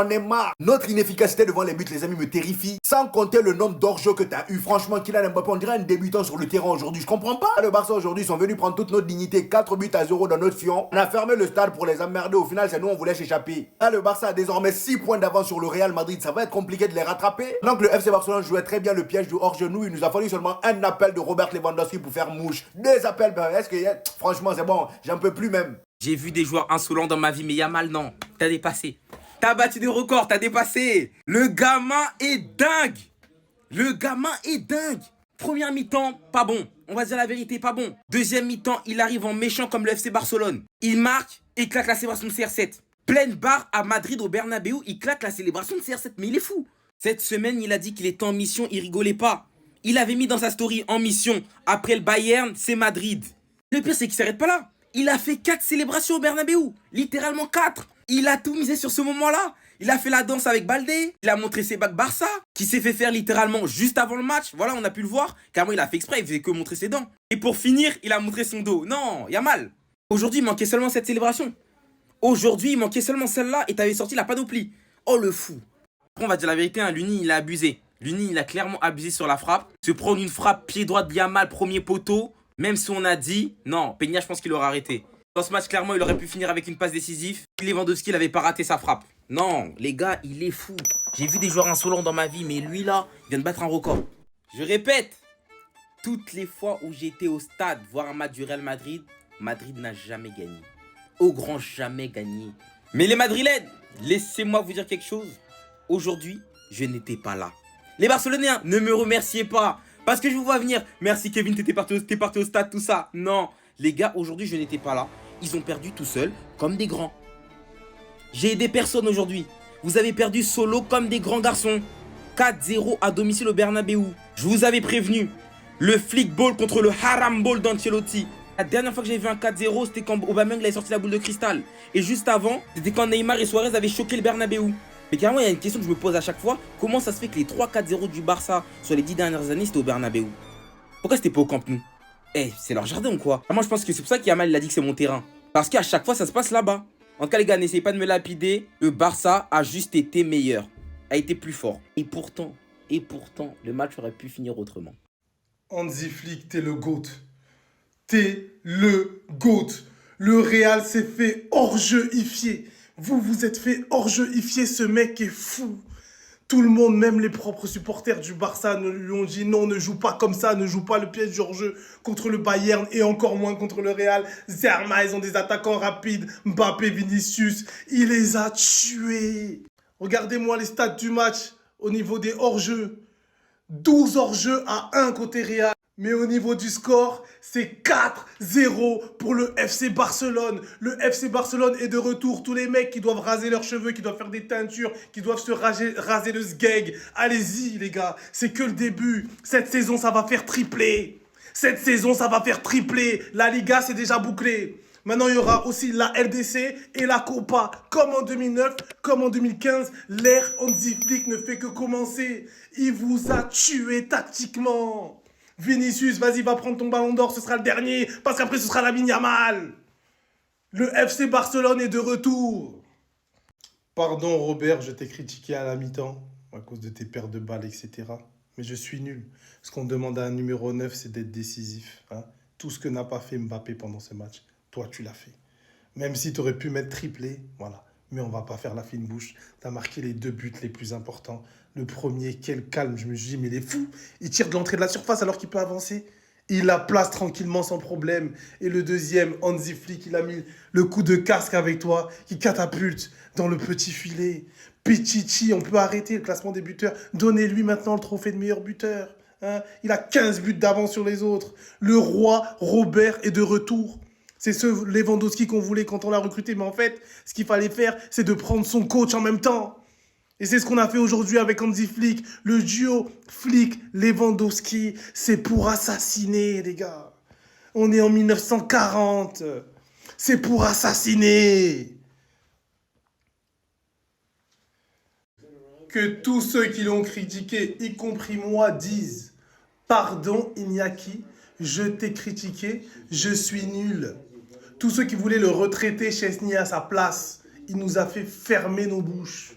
ai marre. Notre inefficacité devant les buts les amis me terrifie. Sans compter le nombre d'hors-jeu que tu as eu. Franchement Kylian Mbappé on dirait un débutant sur le terrain aujourd'hui. Je comprends pas. Le Barça aujourd'hui ils sont venus prendre toute notre dignité. 4-0 dans notre fion. On a fermé le stade pour les emmerder. Au final c'est nous on voulait s'échapper. Là le Barça a désormais 6 points d'avance sur le Real Madrid. Ça va être compliqué de les rattraper. Donc le FC Barcelone jouait très bien le piège du hors-genou. Il nous a fallu seulement un appel de Robert Lewandowski pour faire mouche. 2 appels, est-ce que franchement c'est bon, j'en peux plus même. J'ai vu des joueurs insolents dans ma vie, mais Yamal, non. T'as dépassé. T'as battu des records, t'as dépassé. Le gamin est dingue. Première mi-temps, pas bon. On va dire la vérité, pas bon. Deuxième mi-temps, il arrive en méchant comme le FC Barcelone. Il marque et claque la célébration de CR7. Pleine barre à Madrid au Bernabeu, il claque la célébration de CR7. Mais il est fou. Cette semaine, il a dit qu'il était en mission, il rigolait pas. Il avait mis dans sa story en mission. Après le Bayern, c'est Madrid. Le pire, c'est qu'il s'arrête pas là. Il a fait 4 célébrations au Bernabeu. Littéralement 4. Il a tout misé sur ce moment-là. Il a fait la danse avec Baldé. Il a montré ses bacs Barça. Qui s'est fait faire littéralement juste avant le match. Voilà, on a pu le voir. Carrément, il a fait exprès. Il faisait que montrer ses dents. Et pour finir, il a montré son dos. Non, y a mal. Aujourd'hui, il manquait seulement cette célébration. Aujourd'hui, il manquait seulement celle-là. Et t'avais sorti la panoplie. Oh, le fou. Après, on va dire la vérité, hein, Luni, il a abusé. Luni, il a clairement abusé sur la frappe. Se prendre une frappe pied droit de Yamal, premier poteau. Même si on a dit, non, Peña, je pense qu'il aurait arrêté. Dans ce match, clairement, il aurait pu finir avec une passe décisive. Lewandowski, il n'avait pas raté sa frappe. Non, les gars, il est fou. J'ai vu des joueurs insolents dans ma vie, mais lui, là, il vient de battre un record. Je répète, toutes les fois où j'étais au stade voir un match du Real Madrid, Madrid n'a jamais gagné. Au grand jamais gagné. Mais les Madrilènes, laissez-moi vous dire quelque chose. Aujourd'hui, je n'étais pas là. Les Barcelonais, ne me remerciez pas. Parce que je vous vois venir. Merci Kevin, t'es parti au stade, tout ça. Non, les gars, aujourd'hui, je n'étais pas là. Ils ont perdu tout seuls, comme des grands. J'ai aidé personne aujourd'hui. Vous avez perdu solo comme des grands garçons. 4-0 à domicile au Bernabeu. Je vous avais prévenu. Le flick ball contre le haram ball d'Ancelotti. La dernière fois que j'ai vu un 4-0, c'était quand Aubameyang avait sorti la boule de cristal. Et juste avant, c'était quand Neymar et Suarez avaient choqué le Bernabeu. Mais carrément, il y a une question que je me pose à chaque fois. Comment ça se fait que les 3-4-0 du Barça sur les 10 dernières années, c'était au Bernabeu? Pourquoi c'était pas au Camp Nou? Eh, c'est leur jardin ou quoi? Moi, je pense que c'est pour ça qu'Yamal il a dit que c'est mon terrain. Parce qu'à chaque fois, ça se passe là-bas. En tout cas, les gars, n'essayez pas de me lapider. Le Barça a juste été meilleur. A été plus fort. Et pourtant, le match aurait pu finir autrement. Hansi Flick, t'es le GOAT. T'es le GOAT. Le Real s'est fait hors-jeu-ifier. Vous vous êtes fait hors-jeu-ifier, ce mec est fou. Tout le monde, même les propres supporters du Barça, lui ont dit non, ne joue pas comme ça, ne joue pas le piège du hors-jeu contre le Bayern et encore moins contre le Real. Zerma, ils ont des attaquants rapides. Mbappé, Vinicius, il les a tués. Regardez-moi les stats du match au niveau des hors-jeux. 12 hors-jeux à 1 côté Real. Mais au niveau du score, c'est 4-0 pour le FC Barcelone. Le FC Barcelone est de retour. Tous les mecs qui doivent raser leurs cheveux, qui doivent faire des teintures, qui doivent se raser le sgeg. Allez-y les gars, c'est que le début. Cette saison, ça va faire tripler. Cette saison, ça va faire tripler. La Liga, c'est déjà bouclé. Maintenant, il y aura aussi la LDC et la Copa. Comme en 2009, comme en 2015, l'ère Hansi Flick ne fait que commencer. Il vous a tué tactiquement. Vinicius, vas-y, va prendre ton ballon d'or, ce sera le dernier, parce qu'après ce sera Lamine Yamal. Le FC Barcelone est de retour. Pardon Robert, je t'ai critiqué à la mi-temps, à cause de tes pertes de balles, etc. Mais je suis nul. Ce qu'on demande à un numéro 9, c'est d'être décisif. Hein. Tout ce que n'a pas fait Mbappé pendant ce match, toi tu l'as fait. Même si tu aurais pu mettre triplé, voilà. Mais on va pas faire la fine bouche. Tu as marqué les 2 buts les plus importants. Le premier, quel calme. Je me suis dit, mais il est fou. Il tire de l'entrée de la surface alors qu'il peut avancer. Il la place tranquillement sans problème. Et le deuxième, Hansi Flick, il a mis le coup de casque avec toi qui catapulte dans le petit filet. Pichichi, on peut arrêter le classement des buteurs. Donnez-lui maintenant le trophée de meilleur buteur. Hein, il a 15 buts d'avance sur les autres. Le roi Robert est de retour. C'est ce Lewandowski qu'on voulait quand on l'a recruté. Mais en fait, ce qu'il fallait faire, c'est de prendre son coach en même temps. Et c'est ce qu'on a fait aujourd'hui avec Hansi Flick. Le duo Flick-Lewandowski, c'est pour assassiner, les gars. On est en 1940. C'est pour assassiner. Que tous ceux qui l'ont critiqué, y compris moi, disent « Pardon, Iñaki, je t'ai critiqué, je suis nul. » Tous ceux qui voulaient le retraiter, Chesney à sa place, il nous a fait fermer nos bouches.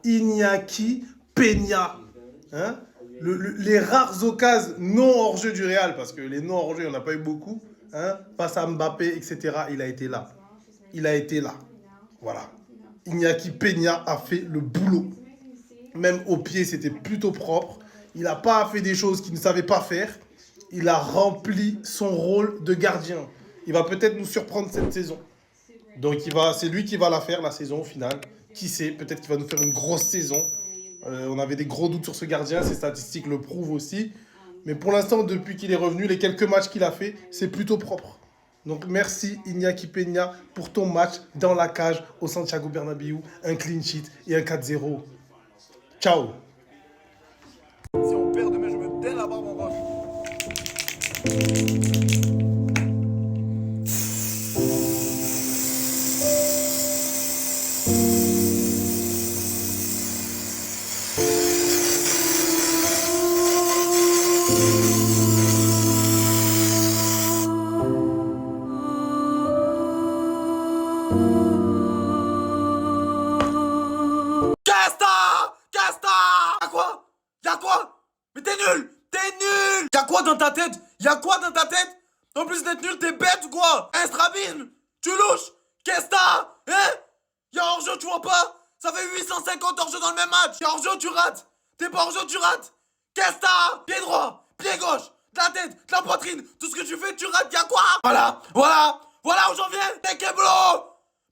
Iñaki Peña. Hein? Les rares occasions non hors-jeu du Real, parce que les non hors-jeu, il n'y en a pas eu beaucoup, hein? Face à Mbappé, etc., il a été là. Il a été là. Voilà. Iñaki Peña a fait le boulot. Même au pied, c'était plutôt propre. Il n'a pas fait des choses qu'il ne savait pas faire. Il a rempli son rôle de gardien. Il va peut-être nous surprendre cette saison. Donc c'est lui qui va la faire, la saison au final. Qui sait, peut-être qu'il va nous faire une grosse saison. On avait des gros doutes sur ce gardien, ses statistiques le prouvent aussi. Mais pour l'instant, depuis qu'il est revenu, les quelques matchs qu'il a fait, c'est plutôt propre. Donc merci Iñaki Peña pour ton match dans la cage au Santiago Bernabéu. Un clean sheet et un 4-0. Ciao. Si on perd demain, je me tais la barbe en roche. Casta! Casta! quoi dans ta tête? En plus d'être nul, t'es bête ou quoi? Hein, strabisme? Tu louches? Qu'est-ce que t'as? Hein? Y'a hors-jeu, tu vois pas? Ça fait 850 hors-jeu dans le même match. Y'a hors-jeu, tu rates. T'es pas hors-jeu, tu rates. Qu'est-ce que t'as? Pied droit, pied gauche, de la tête, de la poitrine. Tout ce que tu fais, tu rates. Y'a quoi? Voilà où j'en viens. T'es Keblo.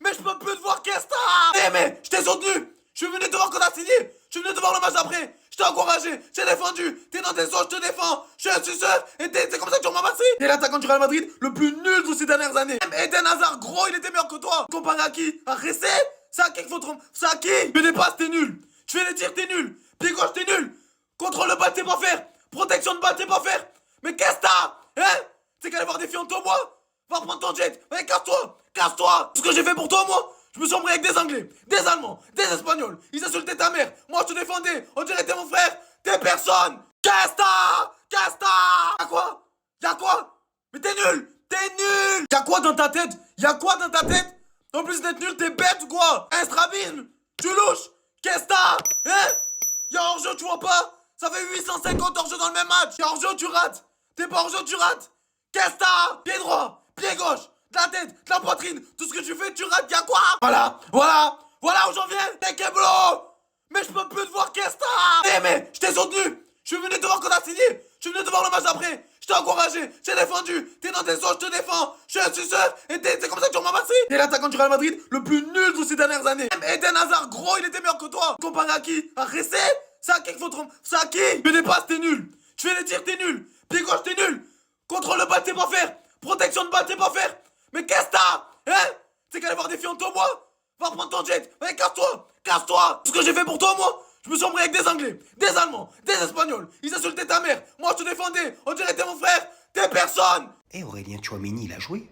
Mais je peux plus te voir, qu'est-ce que t'as? Mais je t'ai soutenu. Je suis venu te voir quand t'as signé. Je suis venu te voir le match après. Je t'ai encouragé, j'ai défendu. T'es dans tes os, je te défends. Je suis un suceur et c'est comme ça que tu m'as passé. T'es l'attaquant du Real Madrid le plus nul de ces dernières années. Même Eden Hazard, gros, il était meilleur que toi. Comparé à qui? À Ressé? C'est à qui qu'il faut tromper? C'est à qui? Tu dépasses, t'es nul. Tu fais les tirs, t'es nul. Pied gauche, t'es nul. Contrôle de balle, t'es pas faire. Protection de balle, t'es pas faire. Mais qu'est-ce que t'as? Hein? C'est qu'aller voir des filles en toi, moi? Va prendre ton jet. Allez, casse-toi. Casse-toi. Ce que j'ai fait pour toi, moi? Je me suis embrouillé avec des Anglais, des Allemands, des Espagnols. Ils insultaient ta mère. Moi, je te défendais. On dirait que t'es mon frère. T'es personne. Casta. Y'a quoi? Y'a quoi? Mais t'es nul. T'es nul. Y'a quoi dans ta tête? Y'a quoi dans ta tête? En plus d'être nul, t'es bête ou quoi? Un strabisme? Tu louches? Qu'est-ce que t'as? Hein? Y'a hors-jeu, tu vois pas? Ça fait 850 hors-jeu dans le même match. Y'a hors-jeu, tu rates. T'es pas hors-jeu, tu rates. Qu'est-ce que t'as? Pied droit, pied gauche, de la tête, de la poitrine. Tout ce que tu fais, tu rates. Y'a quoi? Voilà où j'en viens. T'es Keblo. Mais je peux plus te voir, qu'est-ce que t'as? Mais je t'ai soutenu. Je suis venu te voir quand t'as signé. Je suis venu te voir le match après. Je t'ai encouragé, j'ai défendu. T'es dans tes os, je te défends. Je suis un suceur et c'est comme ça que tu m'as passé. T'es l'attaquant du Real Madrid le plus nul de ces dernières années. Même Eden Hazard, gros, il était meilleur que toi. Comparé à qui? À Ressé? C'est à qui qu'il faut tromper? C'est à qui? Tu dépasses, t'es nul. Tu fais les tirs, t'es nul. Pied gauche, t'es nul. Contrôle de balle, t'es pas faire. Protection de balle, t'es pas faire. Mais qu'est-ce que t'as? Hein? C'est qu'aller voir des filles en toi, moi? Va prendre ton jet. Allez, casse-toi. Casse-toi. Ce que j'ai fait pour toi, moi? Je me suis embrouillé avec des Anglais, des Allemands, des Espagnols. Ils insultaient ta mère. Moi, je te défendais. On dirait que t'es mon frère. T'es personne. Aurélien Tchouaméni, il a joué.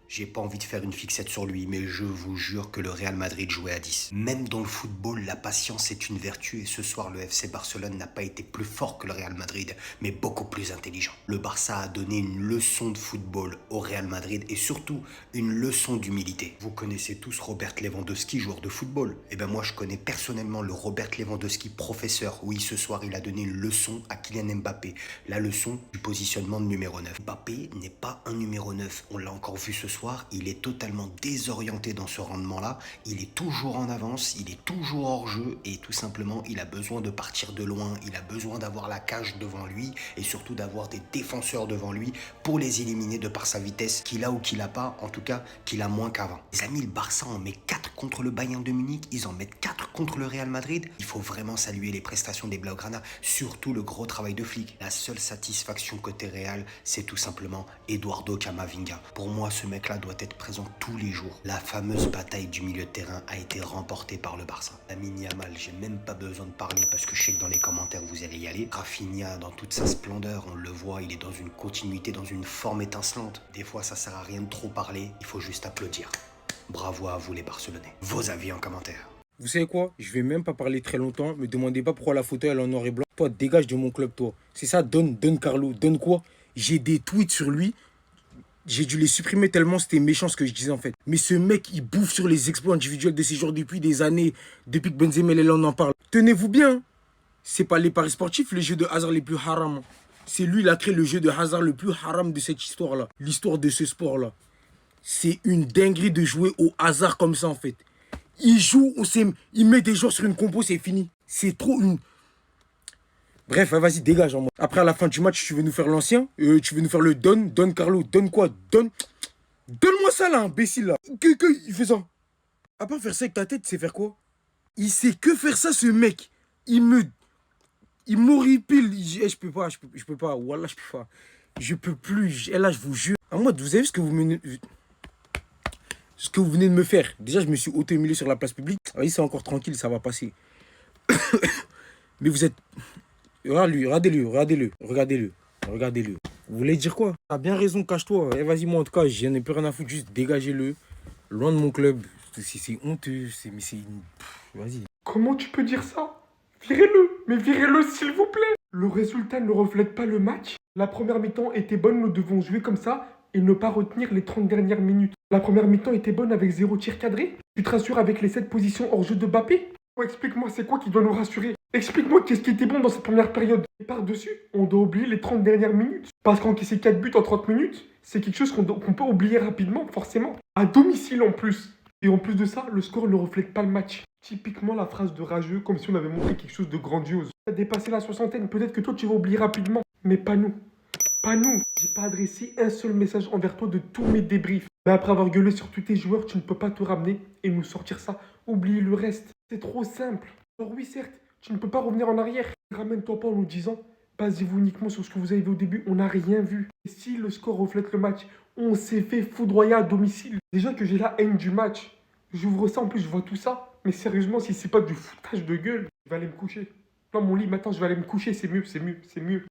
J'ai pas envie de faire une fixette sur lui, mais je vous jure que le Real Madrid jouait à 10. Même dans le football, la patience est une vertu et ce soir, le FC Barcelone n'a pas été plus fort que le Real Madrid, mais beaucoup plus intelligent. Le Barça a donné une leçon de football au Real Madrid et surtout une leçon d'humilité. Vous connaissez tous Robert Lewandowski, joueur de football. Eh ben moi, je connais personnellement le Robert Lewandowski, professeur. Oui, ce soir, il a donné une leçon à Kylian Mbappé. La leçon du positionnement de numéro 9. Mbappé n'est pas un numéro 9. On l'a encore vu ce soir. Il est totalement désorienté dans ce rendement-là. Il est toujours en avance, il est toujours hors jeu et tout simplement, il a besoin de partir de loin. Il a besoin d'avoir la cage devant lui et surtout d'avoir des défenseurs devant lui pour les éliminer de par sa vitesse qu'il a ou qu'il n'a pas, en tout cas qu'il a moins qu'avant. Les amis, le Barça en met 4 contre le Bayern de Munich, ils en mettent 4 contre le Real Madrid. Il faut vraiment saluer les prestations des Blaugrana, surtout le gros travail de flic. La seule satisfaction côté Real, c'est tout simplement Eduardo Camavinga. Pour moi, ce mec doit être présent tous les jours. La fameuse bataille du milieu de terrain a été remportée par le Barça. Lamine Yamal, j'ai même pas besoin de parler parce que je sais que dans les commentaires vous allez y aller. Rafinha, dans toute sa splendeur, on le voit, il est dans une continuité, dans une forme étincelante. Des fois, ça sert à rien de trop parler, il faut juste applaudir. Bravo à vous les Barcelonais. Vos avis en commentaire. Vous savez quoi? Je vais même pas parler très longtemps. Me demandez pas pourquoi la photo elle est en noir et blanc. Toi, dégage de mon club, toi. C'est ça, donne Carlo. Donne quoi? J'ai des tweets sur lui. J'ai dû les supprimer tellement c'était méchant ce que je disais en fait. Mais ce mec, il bouffe sur les exploits individuels de ces joueurs depuis des années. Depuis que Benzema et on en parle. Tenez-vous bien. C'est pas les paris sportifs, les jeux de hasard les plus haram. C'est lui, il a créé le jeu de hasard le plus haram de cette histoire-là. L'histoire de ce sport-là. C'est une dinguerie de jouer au hasard comme ça en fait. Il joue, il met des joueurs sur une compo, c'est fini. C'est trop une... Bref, vas-y, dégage en moi. Après, à la fin du match, tu veux nous faire l'ancien. Tu veux nous faire le Don Carlo. Donne quoi? Donne-moi ça là, imbécile là. Il fait ça. À part faire ça avec ta tête, c'est faire quoi? Il sait que faire ça, ce mec. Il m'horripile. Je peux pas. Wallah, je peux pas. Je peux plus. Et là, je vous jure. En mode, vous avez vu ce que vous venez de me faire? Déjà, je me suis auto-humilié sur la place publique. Vas-y, c'est encore tranquille, ça va passer. Mais vous êtes... Regardez-le. Vous voulez dire quoi? T'as bien raison, cache-toi. Eh, vas-y, moi en tout cas, j'en ai plus rien à foutre, juste dégagez-le. Loin de mon club. C'est honteux. Vas-y. Comment tu peux dire ça? Virez-le, mais virez-le s'il vous plaît. Le résultat ne reflète pas le match. La première mi-temps était bonne, nous devons jouer comme ça et ne pas retenir les 30 dernières minutes. La première mi-temps était bonne avec 0 tir cadré. Tu te rassures avec les 7 positions hors jeu de Mbappé? Explique-moi, c'est quoi qui doit nous rassurer? Explique-moi qu'est-ce qui était bon dans cette première période. Et par-dessus, on doit oublier les 30 dernières minutes. Parce qu'encaisser 4 buts en 30 minutes, c'est quelque chose qu'on peut oublier rapidement, forcément. À domicile en plus. Et en plus de ça, le score ne reflète pas le match. Typiquement la phrase de rageux, comme si on avait montré quelque chose de grandiose. T'as dépassé la soixantaine, peut-être que toi tu vas oublier rapidement. Mais pas nous. Pas nous. J'ai pas adressé un seul message envers toi de tous mes débriefs. Mais après avoir gueulé sur tous tes joueurs, tu ne peux pas te ramener et nous sortir ça. Oublier le reste. C'est trop simple. Alors oui, certes, tu ne peux pas revenir en arrière. Ramène-toi pas en nous disant, basez-vous uniquement sur ce que vous avez vu au début. On n'a rien vu. Et si le score reflète le match, on s'est fait foudroyer à domicile. Déjà que j'ai la haine du match. J'ouvre ça, en plus je vois tout ça. Mais sérieusement, si c'est pas du foutage de gueule, je vais aller me coucher. Dans mon lit, maintenant je vais aller me coucher, c'est mieux, c'est mieux, c'est mieux.